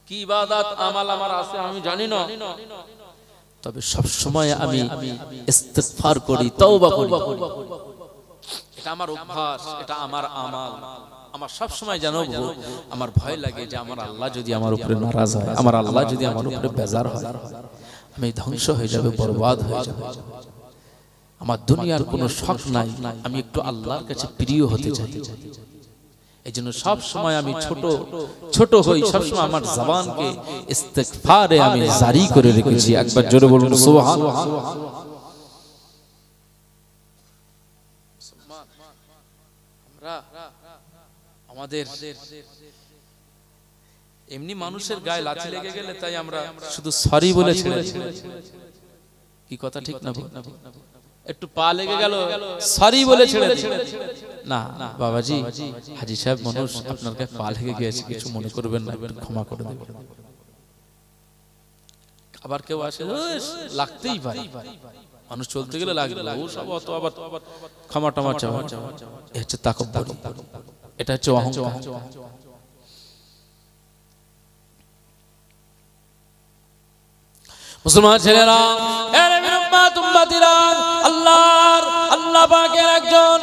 S1: কি ইবাদত আমাল আমার আছে আমি জানি না, তবে সব সময় আমি ইস্তিগফার করি, তওবা করি, এটা আমার অভ্যাস, এটা আমার আমাল। আমার সব সময় জানো আমার ভয় লাগে যে আমার আল্লাহ যদি আমার উপরে নারাজ হয়, আমার আল্লাহ যদি আমার উপরে বেজার হয়, আমি ধ্বংস হয়ে যাব, বরবাদ হয়ে যাব। আমার দুনিয়ার কোনো শখ নাই, আমি একটু আল্লাহর কাছে প্রিয় হতে চাই। এই জন্য সব সময় আমি ছোট ছোট হই, সব সময় আমার জবানকে ইস্তিগফারে আমি জারি করে রেখেছি। একবার জোরে বলুন সুবহানাল্লাহ। আমাদের এমনি মানুষের গায়ে লাথি লেগে গেলে তাই আমরা শুধু সরি বলে ছেড়ে দিই, কি কথা ঠিক না? একটু পা লেগে গেল সরি বলে ছেড়ে দিই না, বাবাজি হাজী সাহেব মানুষ, আপনার গায়ে পা লেগে গিয়েছে, কিছু মনে করবেন না, ক্ষমা করে দেবেন। আবার কেউ আসে লাগতেই পারে, মানুষ চলতে গেলে লাগবে, ও সব অত আবার ক্ষমা টমা চাওয়া, এটা হচ্ছে তাকাব্বুর, এটা হচ্ছে অহংকার। মুসলমান ছেলেরা, আল্লাহ পাকের একজন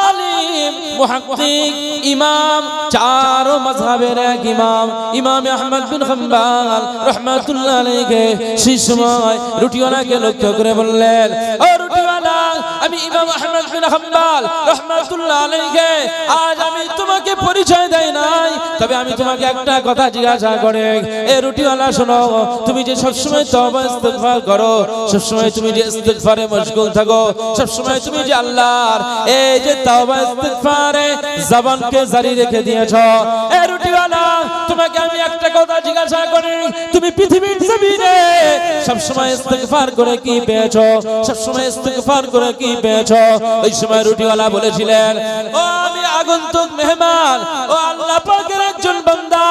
S1: আলিম মুহাক্কিক ইমাম, চার মাযহাবের এক ইমাম, ইমাম আহমদ বিন হাম্বল রাহমাতুল্লাহ আলাইহি সেই সময় রুটিওয়ালাকে লক্ষ্য করে বললেন, ও রুটিওয়ালা, আমি ইমাম আহমদ বিন হাম্বল রাহমাতুল্লাহ আলাইহি, আজ আমি তোমাকে পরিচয় দেই নাই, তবে আমি তোমাকে একটা কথা জিজ্ঞাসা করে, এ রুটিওয়ালা শোনো, তুমি যে সবসময় তওবা ইস্তিগফার করো, সবসময় তুমি যে ইস্তিগফারে মশগুল থাকো, সবসময় তুমি যে আল্লাহর এই যে তওবা ইস্তিগফারে জবানকে জারি রেখে দিয়েছো, এ রুটিওয়ালা তোমাকে আমি একটা কথা জিজ্ঞাসা করি, তুমি পৃথিবীর জমিনে সবসময় ইস্তিগফার করে কি পেয়েছো? সবসময় ইস্তিগফার করে কি পেয়েছো? ওই সময় রুটিওয়ালা বলেছিলেন, ও আমি আগন্তুক মেহমান, ও আল্লাহ পাকের একজন বান্দা,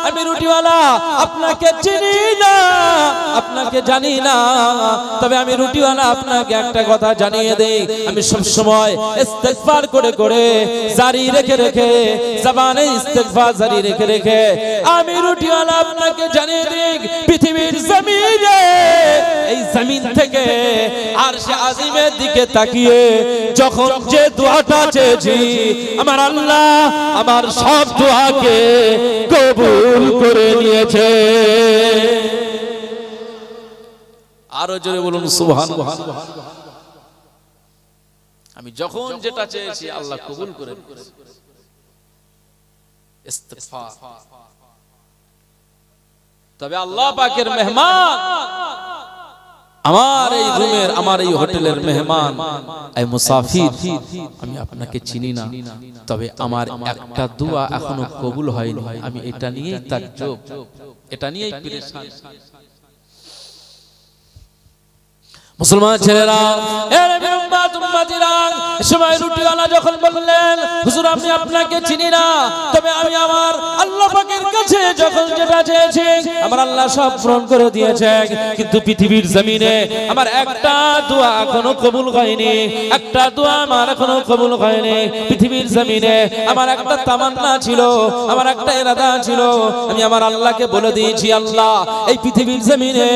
S1: আমি রুটিওয়ালা আপনাকে চিনি না, আপনাকে জানি না, তবে আমি রুটিওয়ালা আপনাকে একটা কথা জানিয়ে দেই, আমি সব সময় ইস্তিগফার করে করে জারি রেখে রেখে জবানে ইস্তিগফার জারি রেখে রেখে আমি রুটিওয়ালা আপনাকে জানিয়ে দিই, পৃথিবীর জমিনে এই জমিন থেকে আরশে আজিমের দিকে তাকিয়ে যখন যে দোয়াটা চেয়েছি, আমার আল্লাহ আমার সব দোয়াকে কবুল করে নিয়েছে। আরো জোরে বলুন সুবহানাল্লাহ। আমি যখন যেটা চেয়েছি আল্লাহ কবুল করে নিয়েছে। ইস্তিগফার। তবে আল্লাহ পাকের মেহমান আমার এই রুমের, আমার এই হোটেলের মেহমান, এই মুসাফির, আমি আপনাকে চিনি না, তবে আমার একটা দোয়া এখনো কবুল হয়নি, আমি এটা নিয়েই তাজ্জব, এটা নিয়েই পেরেশান। মুসলমান ছেলেরা, সময় রুটিওয়ালা যখন বললেন হুজুর আমি আপনাকে চিনি না, তবে আমি আমার আল্লাহ পাকের কাছে যখন যেটা চেয়েছি আমার আল্লাহ সব পূরণ করে দিয়েছে, কিন্তু পৃথিবীর জমিনে আমার একটা দোয়া এখনো কবুল হয়নি, একটা দোয়া আমার এখনো কবুল হয়নি। পৃথিবীর জমিনে আমার একটা তামান্না ছিল, আমার একটা ইরাদা ছিল, আমি আমার আল্লাহকে বলে দিয়েছি আল্লাহ এই পৃথিবীর জমিনে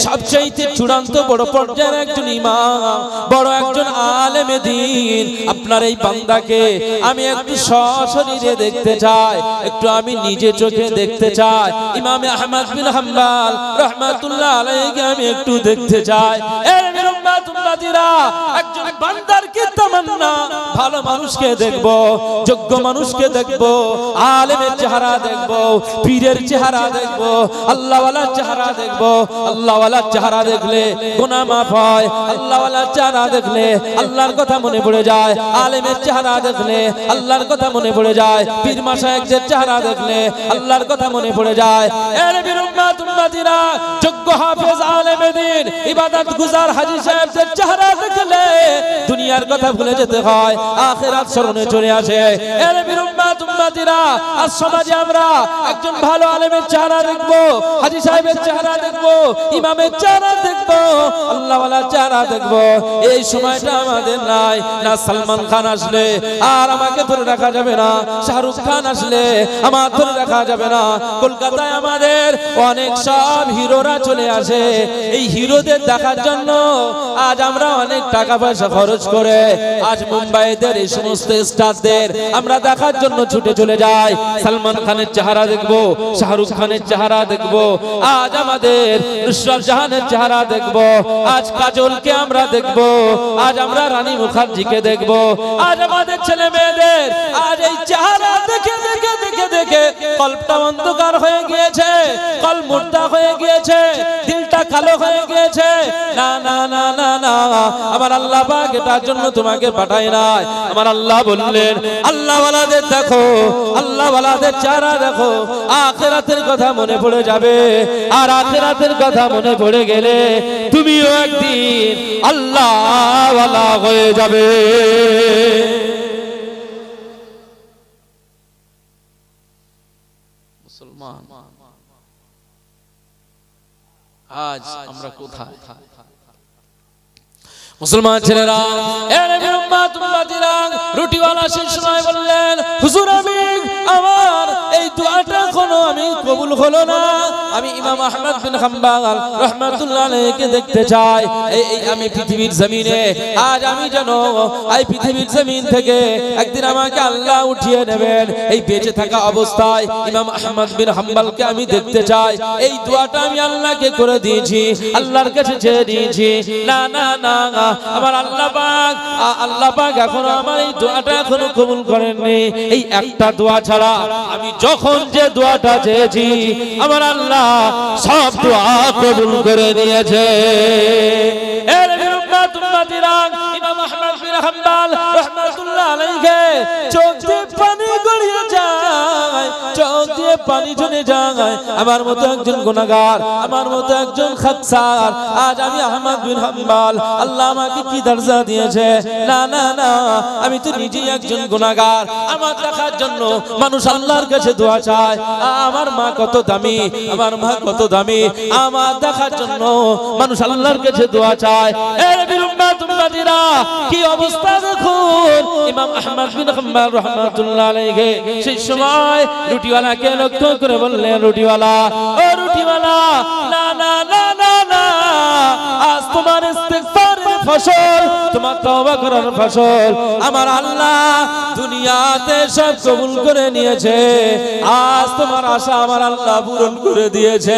S1: সবচেয়ে চূড়ান্ত বড় পর্যায়ে একজন ইমাম, বড় একজন আলেমে দ্বীন, আপনার এই বান্দাকে আমি একটু সশরীরে দেখতে চাই, একটু আমি নিজে চোখে দেখতে চাই। ইমাম আহমদ বিন হাম্বল রাহমাতুল্লাহ আলাইহি আমি একটু দেখতে চাই। একজন বান্দার কি তামান্না, ভালো মানুষকে দেখব, যোগ্য মানুষকে দেখব, আলেমের চেহারা দেখব, পীরের চেহারা দেখব, আল্লাহওয়ালার চেহারা দেখব। আল্লাহওয়ালার চেহারা দেখলে গুনাহ মাফ হয়, আল্লাহওয়ালার চেহারা দেখলে আল্লাহর কথা মনে পড়ে যায়, আলেমের চেহারা দেখলে আল্লাহর কথা মনে পড়ে যায়, পীর মাশায়েখদের চেহারা দেখলে আল্লাহর কথা মনে পড়ে যায়। এর বিরুম্মাত উম্মতিরা যোগ্য হাফেজ আলেমে দ্বীন ইবাদত গুজার হাজী সাহেবদের চেহারা দেখলে দুনিয়ার কথা ভুলে যেতে হয়, আখিরাত স্মরণে চলে আসে। এর বিরুম্মাত উম্মতিরা আজ সমাজে আমরা একজন ভালো আলেমের চেহারা দেখব, হাজী সাহেবের চেহারা দেখব, ইমামের চেহারা দেখব, আল্লাহওয়ালার চেহারা দেখব। এই সময়টা আমাদের নাই। না সালমান খান আসলে আর আমাকে ধরে রাখা যাবে না, শাহরুখ খান আসলে আমার ধরে রাখা যাবে না। কলকাতায় আমাদের অনেক সব হিরোরা চলে আসে, এই হিরোদের দেখার জন্য আজ আমরা অনেক টাকা পয়সা খরচ করে আজ মুম্বাইদের এই সমস্ত স্টারদের আমরা দেখার জন্য ছুটে চলে যাই। সালমান খানের চেহারা দেখব, শাহরুখ খানের চেহারা দেখব, আজ আমাদের নুসরাত জাহানের চেহারা দেখব, আজ কাজলকে আমরা দেখব, আজ আমরা রানী মুখার্জিকে দেখব, আজ আমাদের ছেলে মেয়েদের আজ এই চেহারা দেখে দেখে দেখে দেখে কল্পটা অন্ধকার হয়ে গিয়েছে, কল মুর্দা হয়ে গিয়েছে, দিলটা কালো হয়ে গিয়েছে। না না না না না, আমার আল্লাহ পাক এটার জন্য তোমাকে পাঠায় নাই। আমার আল্লাহ বললেন আল্লাহওয়ালাদের দেখো, আল্লাহওয়ালাদের চেহারা দেখো, আখিরাতের কথা মনে পড়ে যাবে, আর আখিরাতের কথা মনে পড়ে গেলে তুমিও একদিন আল্লাহওয়ালা হয়ে যাবে। মুসলমান আজ আমরা কোথায়? মুসলমান ছেলেরা, রুটিওয়ালা সেই সময় বললেন হুজুর আমি আমার এই দোয়াটা কোনো আমি কবুল হলো না, আমি ইমাম আহমদ বিন হাম্বল রাহমাতুল্লাহ আলাইহিকে দেখতে চাই। এই আমি পৃথিবীর জমিনে আজ আমি যেন এই পৃথিবীর জমিন থেকে একদিন আমাকে আল্লাহ উঠিয়ে নেবেন, এই বেঁচে থাকা অবস্থায় ইমাম আহমদ বিন হাম্বলকে আমি দেখতে চাই। এই দোয়াটা আমি আল্লাহকে করে দিয়েছি, আল্লাহর কাছে চেয়ে দিয়েছি। না না না, আমার আল্লাহ পাক এখনো আমার এই দোয়াটা এখনো কবুল করেননি। এই একটা দোয়া ছাড়া আমি যখন যে দোয়াটা চেয়েছি আমার আল্লাহ সব দোয়া কবুল করে নিয়েছে। এর বিরুম্মাত উম্মতিরা ইমাম আহমদ বিন হাম্বল রাহমাতুল্লাহ আলাইহি চোখ দিয়ে পানি গড়িয়ে যায়, চোখ দিয়ে পানি ঝরে যায়। আমার মতো একজন গুনাহগার, আমার মতো একজন খাতসার, আজ আমি আহমদ বিন হাম্বল, আল্লাহ আমাকে কি দরজা দিয়েছে। না না না, আমি তো নিজেই একজন গুনাহগার, আমার দেখার জন্য মানুষ আল্লাহর কাছে দোয়া চায়। আমার মা কত দামি, আমার মা কত দামি, আমার দেখার জন্য মানুষ আল্লাহর কাছে দোয়া চায়। এর বিরুম্মাত উম্মতিরা কি অবস্থা দেখুন। ইমাম আহমদ বিন হাম্বল রাহমাতুল্লাহ আলাইহি সেই সময় রুটিওয়ালাকে লক্ষ্য করে বললেন রুটিওয়ালা, ও রুটিওয়ালা, না না না না না, আজ তোমার ইস্তিগফারের ফসল, তোমার তওবা করার ফসল আমার আল্লাহ দুনিয়াতে সব কবুল করে নিয়েছে। আজ তোমার আশা আমার আল্লাহ পূরণ করে দিয়েছে।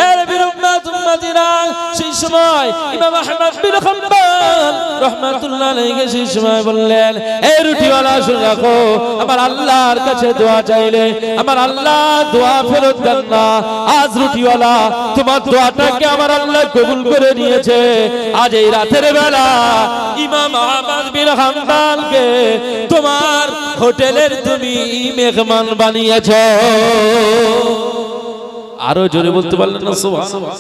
S1: এর বিরুম্মাত উম্মতিরা সেই সময় ইমাম আহমদ বিন হাম্বল রাহমাতুল্লাহ আলাইহি সেই সময় বললেন, এই রুটিওয়ালা শুনে রাখো, আমার আল্লাহর কাছে দোয়া চাইলে আমার আল্লাহ দোয়া ফেরত দেন না। আজ রুটিওয়ালা তোমার দোয়াটাকে আমার আল্লাহ কবুল করে নিয়েছে। আজ এই রাতের বেলা ইমাম আহমদ বিন হাম্বলকে তোমার হোটেলের তুমি মেহমান বানিয়েছো। আরো জোরে বলতে পারলেন না সুবহানাল্লাহ?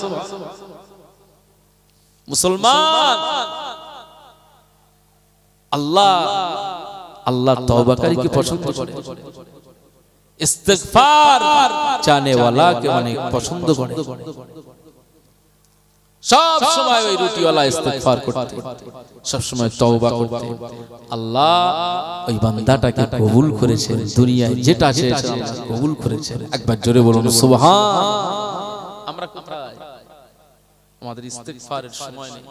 S1: মুসলমান, আল্লাহ তওবাকারীকে পছন্দ করে, ইস্তিগফার চানে ওয়ালাকে অনেক পছন্দ করে। সব সময় ওই রুটিওয়ালা ইস্তিগফার করতে, সব সময় তওবা করতে। আল্লাহ ওই বান্দাটাকে কবুল করেছেন, দুনিয়ায় যেটা চেয়েছে আল্লাহ কবুল করেছেন। একবার জোরে বলুন সুবহান। আমরা কোথায়? আমাদের ইস্তিগফারের সময় নেই,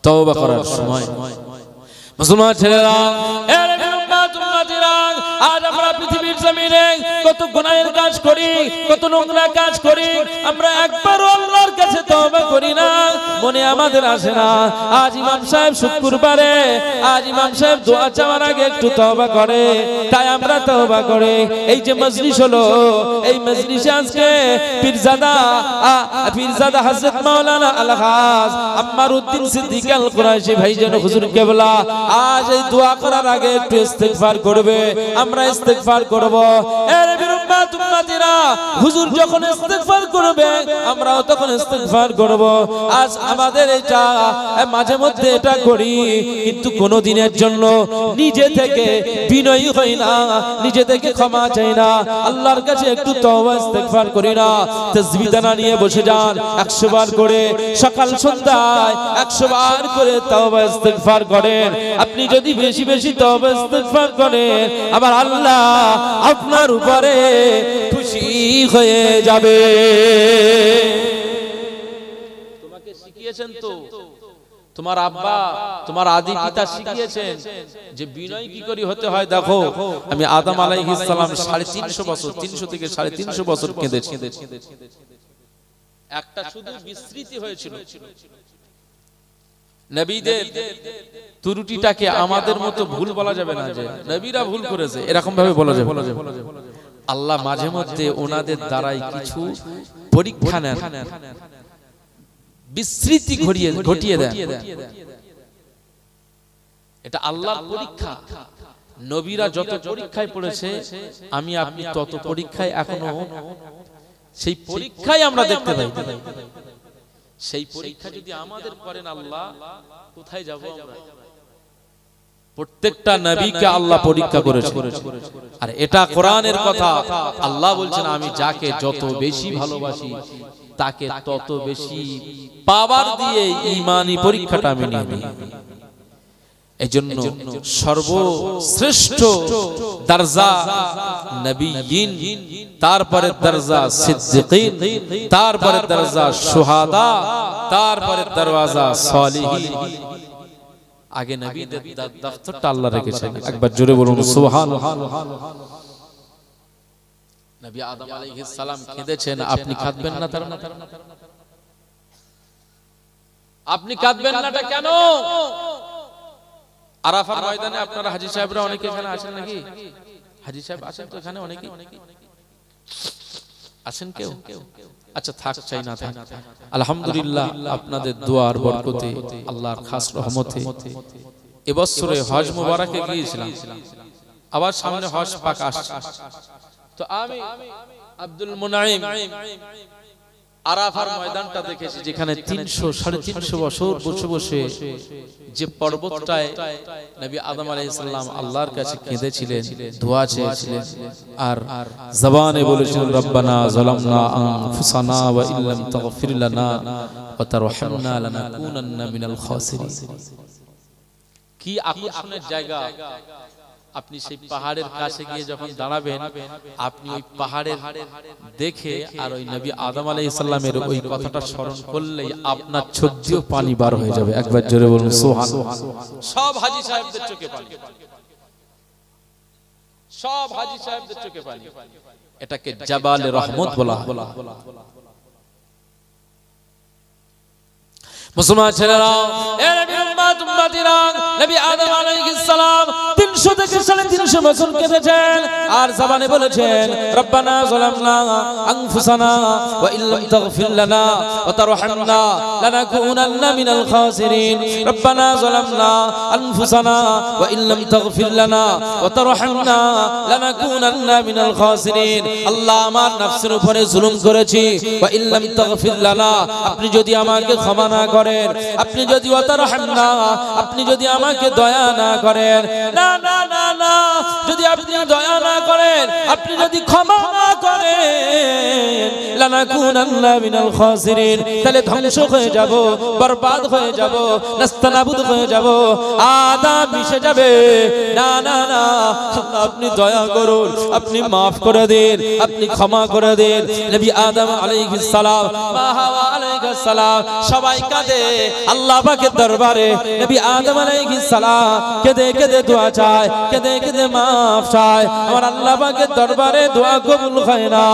S1: তওবা করার সময় নেই। মুসলমান ছেলেরা, আজ আমরা পৃথিবীর জমিনে কত গুনাহের কাজ করি, কত নোংরা কাজ করি, আমরা একবারও আল্লাহর কাছে তওবা করি না, মনে আমাদের আসে না। আজ ইমাম সাহেব শুক্রবারে, আজ ইমাম সাহেব দোয়া চাওয়ার আগে একটু তওবা করে, তাই আমরা তওবা করে। এই যে মজলিস হলো, এই মজলিসে আজকে পীরজাদা হযরত মাওলানা আল-হাজ আম্মার উদ্দিন সিদ্দিক আল কুরাইশি ভাইজান হুজুর কেবলা আজ এই দোয়া করার আগে একটু ইস্তিগফার করবে। আমরা ইস্তিগফার করব। এর বিরুম্মাত উম্মতিরা, হুজুর যখন ইস্তিগফার করবে আমরাও তখন ইস্তিগফার করব। আজ আমাদের এটা মাঝে মধ্যে এটা করি, কিন্তু কোন দিনের জন্য নিজে থেকে বিনয়ী হই না, নিজে থেকে ক্ষমা চাই না, আল্লাহর কাছে একটু তওবা ইস্তিগফার করি না। তাসবিহ দানা নিয়ে বসে যান, 100 বার করে সকাল সন্ধ্যায় 100 বার করে তওবা ইস্তিগফার করেন। আপনি যদি বেশি বেশি তওবা ইস্তিগফার করেন, আবার আল্লাহ আপনার উপরে খুশি হয়ে যাবে। তোমাকে শিখিয়েছেন তো তোমার আব্বা, তোমার আদি পিতা শিখিয়েছেন যে বিনয় কি করে হতে হয়। দেখো, আমি আদম আলাইহিস সালাম 350 বছর, 300 থেকে 350 বছর কেঁদেছি। একটা শুধু বিস্মৃতি হয়েছিল। নবীদের ত্রুটিটাকে আমাদের মতো ভুল বলা যাবে না, যে নবীরা ভুল করেছে এরকম ভাবে বলা যাবে। আল্লাহ মাঝে মধ্যে ওনাদের দ্বারাই কিছু পরীক্ষা নেন, বিস্মৃতি ঘটিয়ে দেন। এটা আল্লাহর পরীক্ষা। নবীরা যত পরীক্ষায় পড়েছে, আমি আপনি তত পরীক্ষায় এখনো, সেই পরীক্ষায় আমরা দেখতে পাই। সেই পরীক্ষা যদি আমাদের করেন আল্লাহ, কোথায় যাব আমরা? প্রত্যেকটা নবীকে আল্লাহ পরীক্ষা করেছে। আর এটা কোরআনের কথা। আল্লাহ বলছেন, আমি যাকে যত বেশি ভালোবাসি তাকে তত বেশি পাওয়ার দিয়ে ঈমানি পরীক্ষাটা আমি নিয়ে নিই। এজন্য সর্বশ্রেষ্ঠ দরজা নবিয়িন, তারপরে দরজা সিদ্দিকিন, তারপরে দরজা শুহাদা, তারপরে দরওয়াজা সালিহিন। আগে নবীদের দফতরটা আল্লাহ রেখেছেন। একবার জোরে বলুন সুবহানাল্লাহ। নবী আদম আলাইহিস সালাম কেঁদেছেন, আপনি কাঁদবেন না? তার আপনি কাঁদবেন নাটা কেন? আরাফার ময়দানে আপনারা হাজী সাহেবরা অনেকে এখানে আসেন নাকি? হাজী সাহেব আসেন তো এখানে অনেকে? আসেন কেউ? আচ্ছা থাক, চাই না থাক। আলহামদুলিল্লাহ, আপনাদের দোয়ার বরকতে, আল্লাহর খাস রহমতে এবছরে হজ মুবারকে গিয়েছিলাম। আবার সামনে হজ পাক আসছে। তো আমি আব্দুল মুনাইম আরাফার ময়দানটা দেখেছি, যেখানে 300-350 বছর বসে বসে যে পর্বতটায় নবী আদম আলাইহিস সালাম আল্লাহর কাছে কেঁদেছিলেন, দোয়া চেয়েছিলেন, আর জবানে বলেছিলেন, রব্বানা যালামনা আনফুসানা ওয়া ইল্লাম তাগফির লানা ওয়া তারহামনা লানাকুনান্না মিনাল খাসিরিন। কি আকর্ষণের জায়গা! আপনি সেই পাহাড়ের কাছে গিয়ে যখন দাঁড়াবেন, আপনি ওই পাহাড়ের দেখে আর ওই নবী আদম আলাইহিস সালামের ওই কথাটা স্মরণ করলেই আপনার চোখ দিয়ে পানি বার হয়ে যাবে। একবার জোরে বলুন সুবহানাল্লাহ। সব হাজী সাহেবদের চোখে পানি, সব হাজী সাহেবদের চোখে পানি। এটাকে জাবালে রহমত বলা হয়। মুসলমান ছেলেরা, এ নবী উম্মত উম্মতিরা, নবী আদম আলাইহিস সালাম 300 থেকে 350 বছর কেটেছেন আর জবানে বলেছেন রব্বানা যালামনা আনফুসানা ওয়া ইল্লাম তাগফির লানা ওয়া তারহামনা লানাকুনান্না মিনাল খাসিরিন। রব্বানা যালামনা আনফুসানা ওয়া ইল্লাম তাগফির লানা ওয়া তারহামনা লানাকুনান্না মিনাল খাসিরিন। আল্লাহ, আমার নফসের উপরে জুলুম করেছি, ওয়া ইল্লাম তাগফির লানা, আপনি যদি আমাকে ক্ষমা না করেন, আপনি যদি ওয়া তারহামনা, আপনি যদি আমাকে দয়া না করেন, না না না না, যদি আপনি দয়া না করেন, আপনি যদি ক্ষমা না করেন, লানাকুনান্না মিনাল খাসিরিন, তাহলে ধ্বংস হয়ে যাব, বরবাদ হয়ে যাব, নাস্তানাবুদ হয়ে যাব, আদম মিশে যাবে। না না না, আপনি দয়া করুন, আপনি মাফ করে দিন, আপনি ক্ষমা করে দিন। নবী আদম আলাইহিস সালাম, মা হাওয়া আলাইহিস সালাম সবাই কাঁদে আল্লাহ পাকের দরবারে। নবী আদম আলাইহিস সালাম কেঁদে কেঁদে দোয়া চায়, কেঁদে কেঁদে মাফ চায়। আমার আল্লাহ পাকের দরবারে দোয়া কবুল হয় না।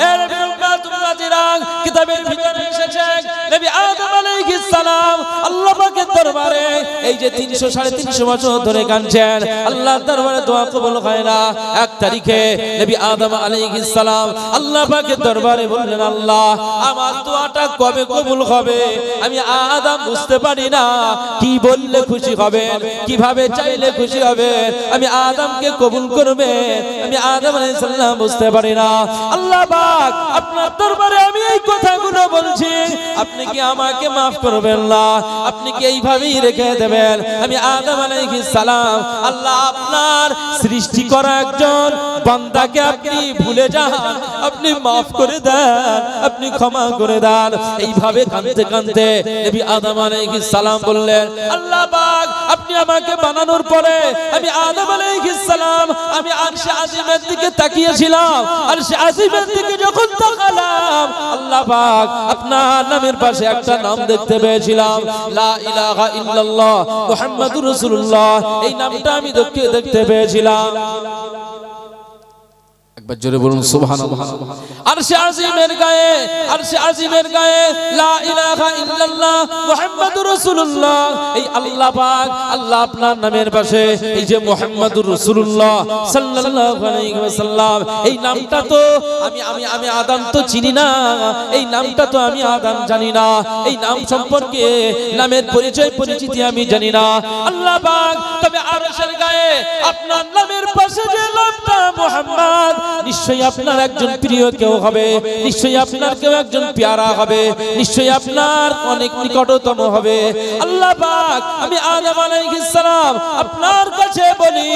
S1: এ নবী উম্মত উম্মতিরা, কিতাবের ভিতরে এসেছে নবী আদম আলাইহিস সালাম আল্লাহ পাকের দরবারে এই যে 300 350 বছর ধরে কাঁদছেন, আল্লাহর দরবারে দোয়া কবুল হয় না। এক তারিখে নবী আদম আলাইহিস সালাম আল্লাহ পাকের দরবারে বললেন, আল্লাহ, আমার দোয়াটা কবে কবুল হবে? আমি আদম বুঝতে পারি না, কি বললে খুশি হবেন, কিভাবে চাইলে খুশি হবেন, আমি আদমকে কবুল করবেন, আমি আদম আলাইহিস সালাম বুঝতে পারি না। আল্লাহ পাক, আপনার দরবারে আমি এই কথাগুলো বলছি, আপনি কি আমাকে মাফ করবেন না? আপনি কি এইভাবেই রেখে দেবেন? আমি আদম আলাইহিস সালাম, আল্লাহ, আপনার সৃষ্টি করা একজন বান্দাকে আপনি ভুলে যান, আপনি মাফ করে দেন, আপনি ক্ষমা করে দেন। এইভাবে কাঁদতে কাঁদতে নবী আদম আলাইহিস সালাম বললেন, আল্লাহ পাক, আপনি আমাকে বানানোর পরে আমি আদম আলাইহিস সালাম আমি আরশে আজিমের দিকে তাকিয়েছিলাম, আরশে আজিমের দিকে যখন তাকালাম, আল্লাহ পাক, আপনার নামের পাশে একটা নাম দেখতে পেয়েছিলাম, লা ইলাহা ইল্লাল্লাহ মুহাম্মাদুর রাসূলুল্লাহ। এই নামটা আমি দেখতে পেয়েছিলাম। একবার জোরে বলুন সুবহানাল্লাহ। আরশে আজিমের গায়ে, আরশে আজিমের গায়ে লা ইলাহা ইল্লাল্লাহ মুহাম্মাদুর রাসূলুল্লাহ। এই আল্লাহ পাক, আল্লাহ আপনার নামের পাশে এই যে মুহাম্মাদুর রাসূলুল্লাহ সাল্লাল্লাহু আলাইহি ওয়াসাল্লাম, এই নামটা তো আমি আদম তো চিনি না, এই নামটা তো আমি আদম জানি না, এই নাম সম্পর্কে নামের পরিচয় পরিচিতি আমি জানি না। আল্লাহ পাক, তবে আরশের গায়ে আপনার নামের পাশে যে নামটা মুহাম্মদ, নিশ্চয়ই আপনার একজন প্রিয় কেউ হবে, নিশ্চয়ই আপনার কেউ একজন প্যারা হবে, নিশ্চয়ই আপনার অনেক নিকটতম হবে। আল্লাহ পাক, আমি আদম আলাইহিস সালাম আপনার কাছে বলি,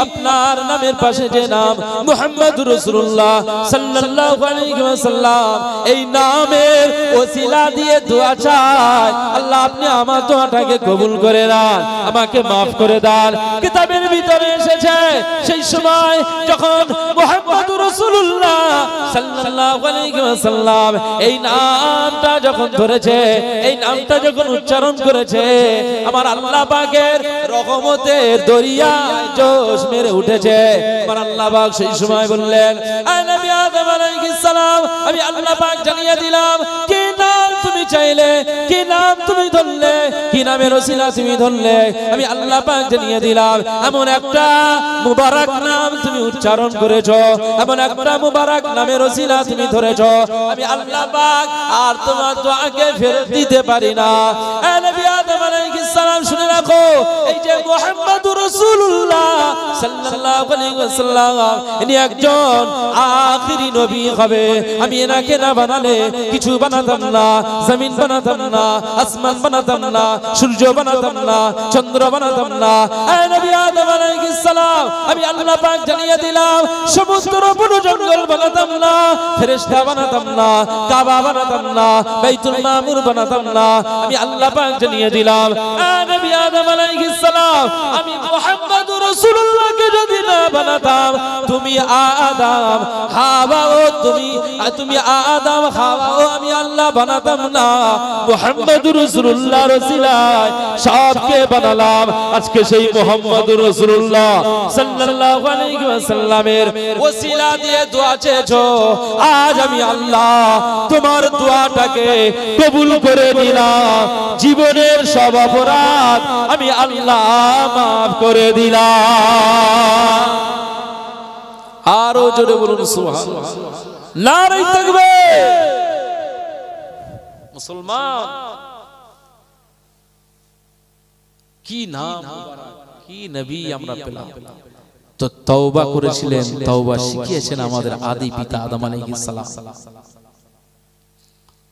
S1: আপনার নামের পাশে যে নাম মুহাম্মাদুর রাসূলুল্লাহ সাল্লাল্লাহু আলাইহি ওয়াসাল্লাম, এই নামের ওসিলা দিয়ে দোয়া চাই, আল্লাহ, আপনি আমার দোয়াটাকে কবুল করে দেন, আমাকে maaf করে দেন। কিতাবের ভিতরে এসেছে, সেই সময় যখন মুহাম্মাদুর রাসূলুল্লাহ সাল্লাল্লাহু আলাইহি ওয়াসাল্লাম এই নামটা যখন ধরেছে, এই নামটা যখন উচ্চারণ করেছে, আমার আল্লাহ পাকের রহমতের দরিয়ায় জোশ মেরে উঠেছে। আমার আল্লাহ পাক সেই সময় বললেন, আ নবী আদম আলাইহিস সালাম, আমি আল্লাহ পাক জানিয়ে দিলাম কি নাম তুমি চাইলে, কি নাম তুমি ধরলে, কি নামের ওসিলা তুমি ধরলে, আমি আল্লাহ পাক জানিয়ে দিলাম। এমন একটা মুবারক নাম তুমি উচ্চারণ করেছো, এমন একটা মুবারক নামের ওসিলা তুমি ধরেছো, আমি আল্লাহ পাক আর তোমার দোয়াকে ফেরত দিতে পারি না। এ নবী আদম আলাইহিস সালাম, শুনে রাখো, এই যে মুহাম্মাদুর রাসূলুল্লাহ সাল্লাল্লাহু আলাইহি ওয়াসাল্লাম, ইনি একজন আখিরি নবী হবে। আমি এনাকে না বানালে কিছু বানাতাম না, জমিন বানাতাম না, আসমান বানাতাম না, সূর্য বানাতাম না, চন্দ্র বানাতাম না। এ নবী আদম আলাইহিস সালাম, আমি আল্লাহ পাক জানিয়ে দিলাম, সমুদ্র পুরো জঙ্গল বানাতাম না, ফেরেশতা বানাতাম না, কাবা বানাতাম না, বাইতুল মামুর বানাতাম না, আমি আল্লাহ পাক জানিয়ে দিলাম। এ নবী আদম আলাইহিস সালাম, আমি মুহাম্মাদুর রাসূলুল্লাহকে যদি না বানাতাম, বানাতাম, তুমি আদম হাওয়াও তুমি আদম হাওয়াও আমি আল্লাহ বানাতাম না, মুহাম্মদুর রাসূলুল্লাহ রসিলায় সবকে বানালাম। আজকে সেই মুহাম্মদুর রাসূলুল্লাহ সাল্লাল্লাহু আলাইহি ওয়াসাল্লামের ওসিলা দিয়ে দোয়া চেয়েছো, আজ আমি আল্লাহ তোমার দোয়াটাকে কবুল করে নিলাম। জীবনের সব অপরাধ আমি আল্লাহ মাফ করে দিলাম। আরো জোরে বলুন সুবহানাল্লাহ, নারে তাকবীর। মুসলমান কি নাম, কি নবী আমরা পেলাম। তো তওবা করেছিলেন, তওবা শিখিয়েছেন আমাদের আদি পিতা আদম আলাইহিস সালাম।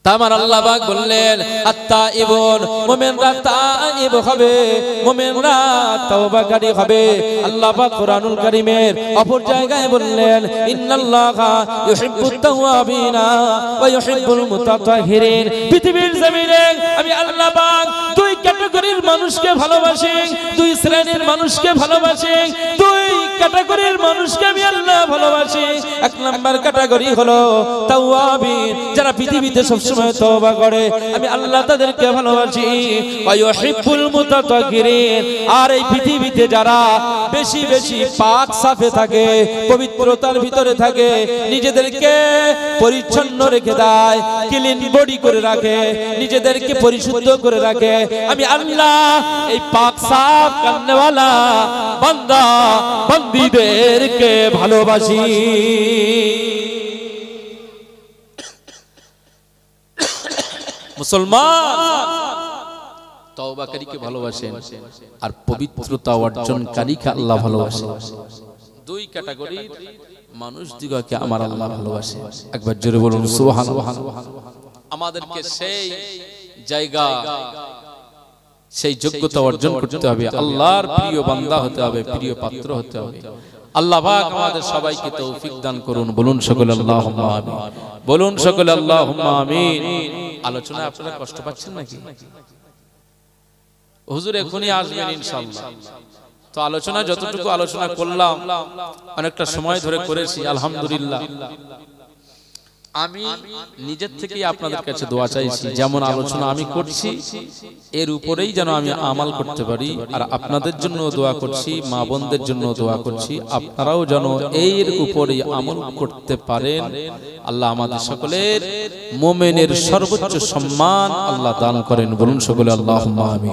S1: তামার আল্লাহ পাক বললেন আত্তাইবুন, মুমিনরা তাইব হবে, মুমিনরা তওবাকারী হবে। আল্লাহ পাক কুরআনুল কারীমের অপর জায়গায় বললেন ইন্নাল্লাহা ইউহিব্বুত তাওয়াবিনা ওয়া ইউহিব্বুল মুতাতাহহিরিন। পৃথিবীর জমিনে আমি আল্লাহ পাক দুই ক্যাটাগরির মানুষকে ভালোবাসি, দুই শ্রেণীর মানুষকে ভালোবাসি, দুই ক্যাটাগরির মানুষকে আমি আল্লাহ ভালোবাসি। এক নাম্বার ক্যাটাগরি হলো তাওয়াবিন, যারা পৃথিবীতে সবসময় তওবা করে, আমি আল্লাহ তাদেরকে ভালোবাসি। ওয়া ইউহিব্বুল মুতাতাহহিরিন, আর এই পৃথিবীতে যারা বেশি বেশি পাক সাফে থাকে, পবিত্রতার ভিতরে থাকে, নিজেদেরকে পরিচ্ছন্ন রেখে দেয়, ক্লিন বডি করে রাখে, নিজেদেরকে পরিশুদ্ধ করে রাখে, আমি আল্লাহ এই পাক সাফ করনেওয়ালা বান্দা বান্দীদেরকে ভালোবাসি। মুসলমান তওবাকারীকে ভালোবাসেন আর পবিত্রতা অর্জনকারীকে আল্লাহ ভালোবাসেন। দুই ক্যাটাগরির মানুষ দিগকে আমার আল্লাহ ভালোবাসে। একবার জোরে বলুন সুবহানাল্লাহ। আমাদেরকে সেই জায়গা, সেই যোগ্যতা অর্জন করতে হবে, আল্লাহর প্রিয় বান্দা হতে হবে, প্রিয় পাত্র হতে হবে। আল্লাহ পাক আমাদের সবাইকে তৌফিক দান করুন। বলুন সকলে আল্লাহুম্মা আমিন, বলুন সকলে আল্লাহুম্মা আমিন। আলোচনায় আপনারা কষ্ট পাচ্ছেন নাকি? হুজুর এখনই আসবেন ইনশাআল্লাহ। তো আলোচনা যতটুকু আলোচনা করলাম অনেকটা সময় ধরে করেছি, আলহামদুলিল্লাহ। আমি নিজের থেকেই আপনাদের কাছে দোয়া চাইছি, যেমন আলোচনা আমি করছি এর উপরেই যেন আমি আমাল করতে পারি। আর আপনাদের জন্য দোয়া করছি, মা বোনদের জন্য দোয়া করছি, আপনারাও যেন এর উপরেই আমল করতে পারেন। আল্লাহ আমাদের সকলের মুমিনের সর্বোচ্চ সম্মান আল্লাহ দান করেন। বলুন সকলে আল্লাহুম্মা আমিন।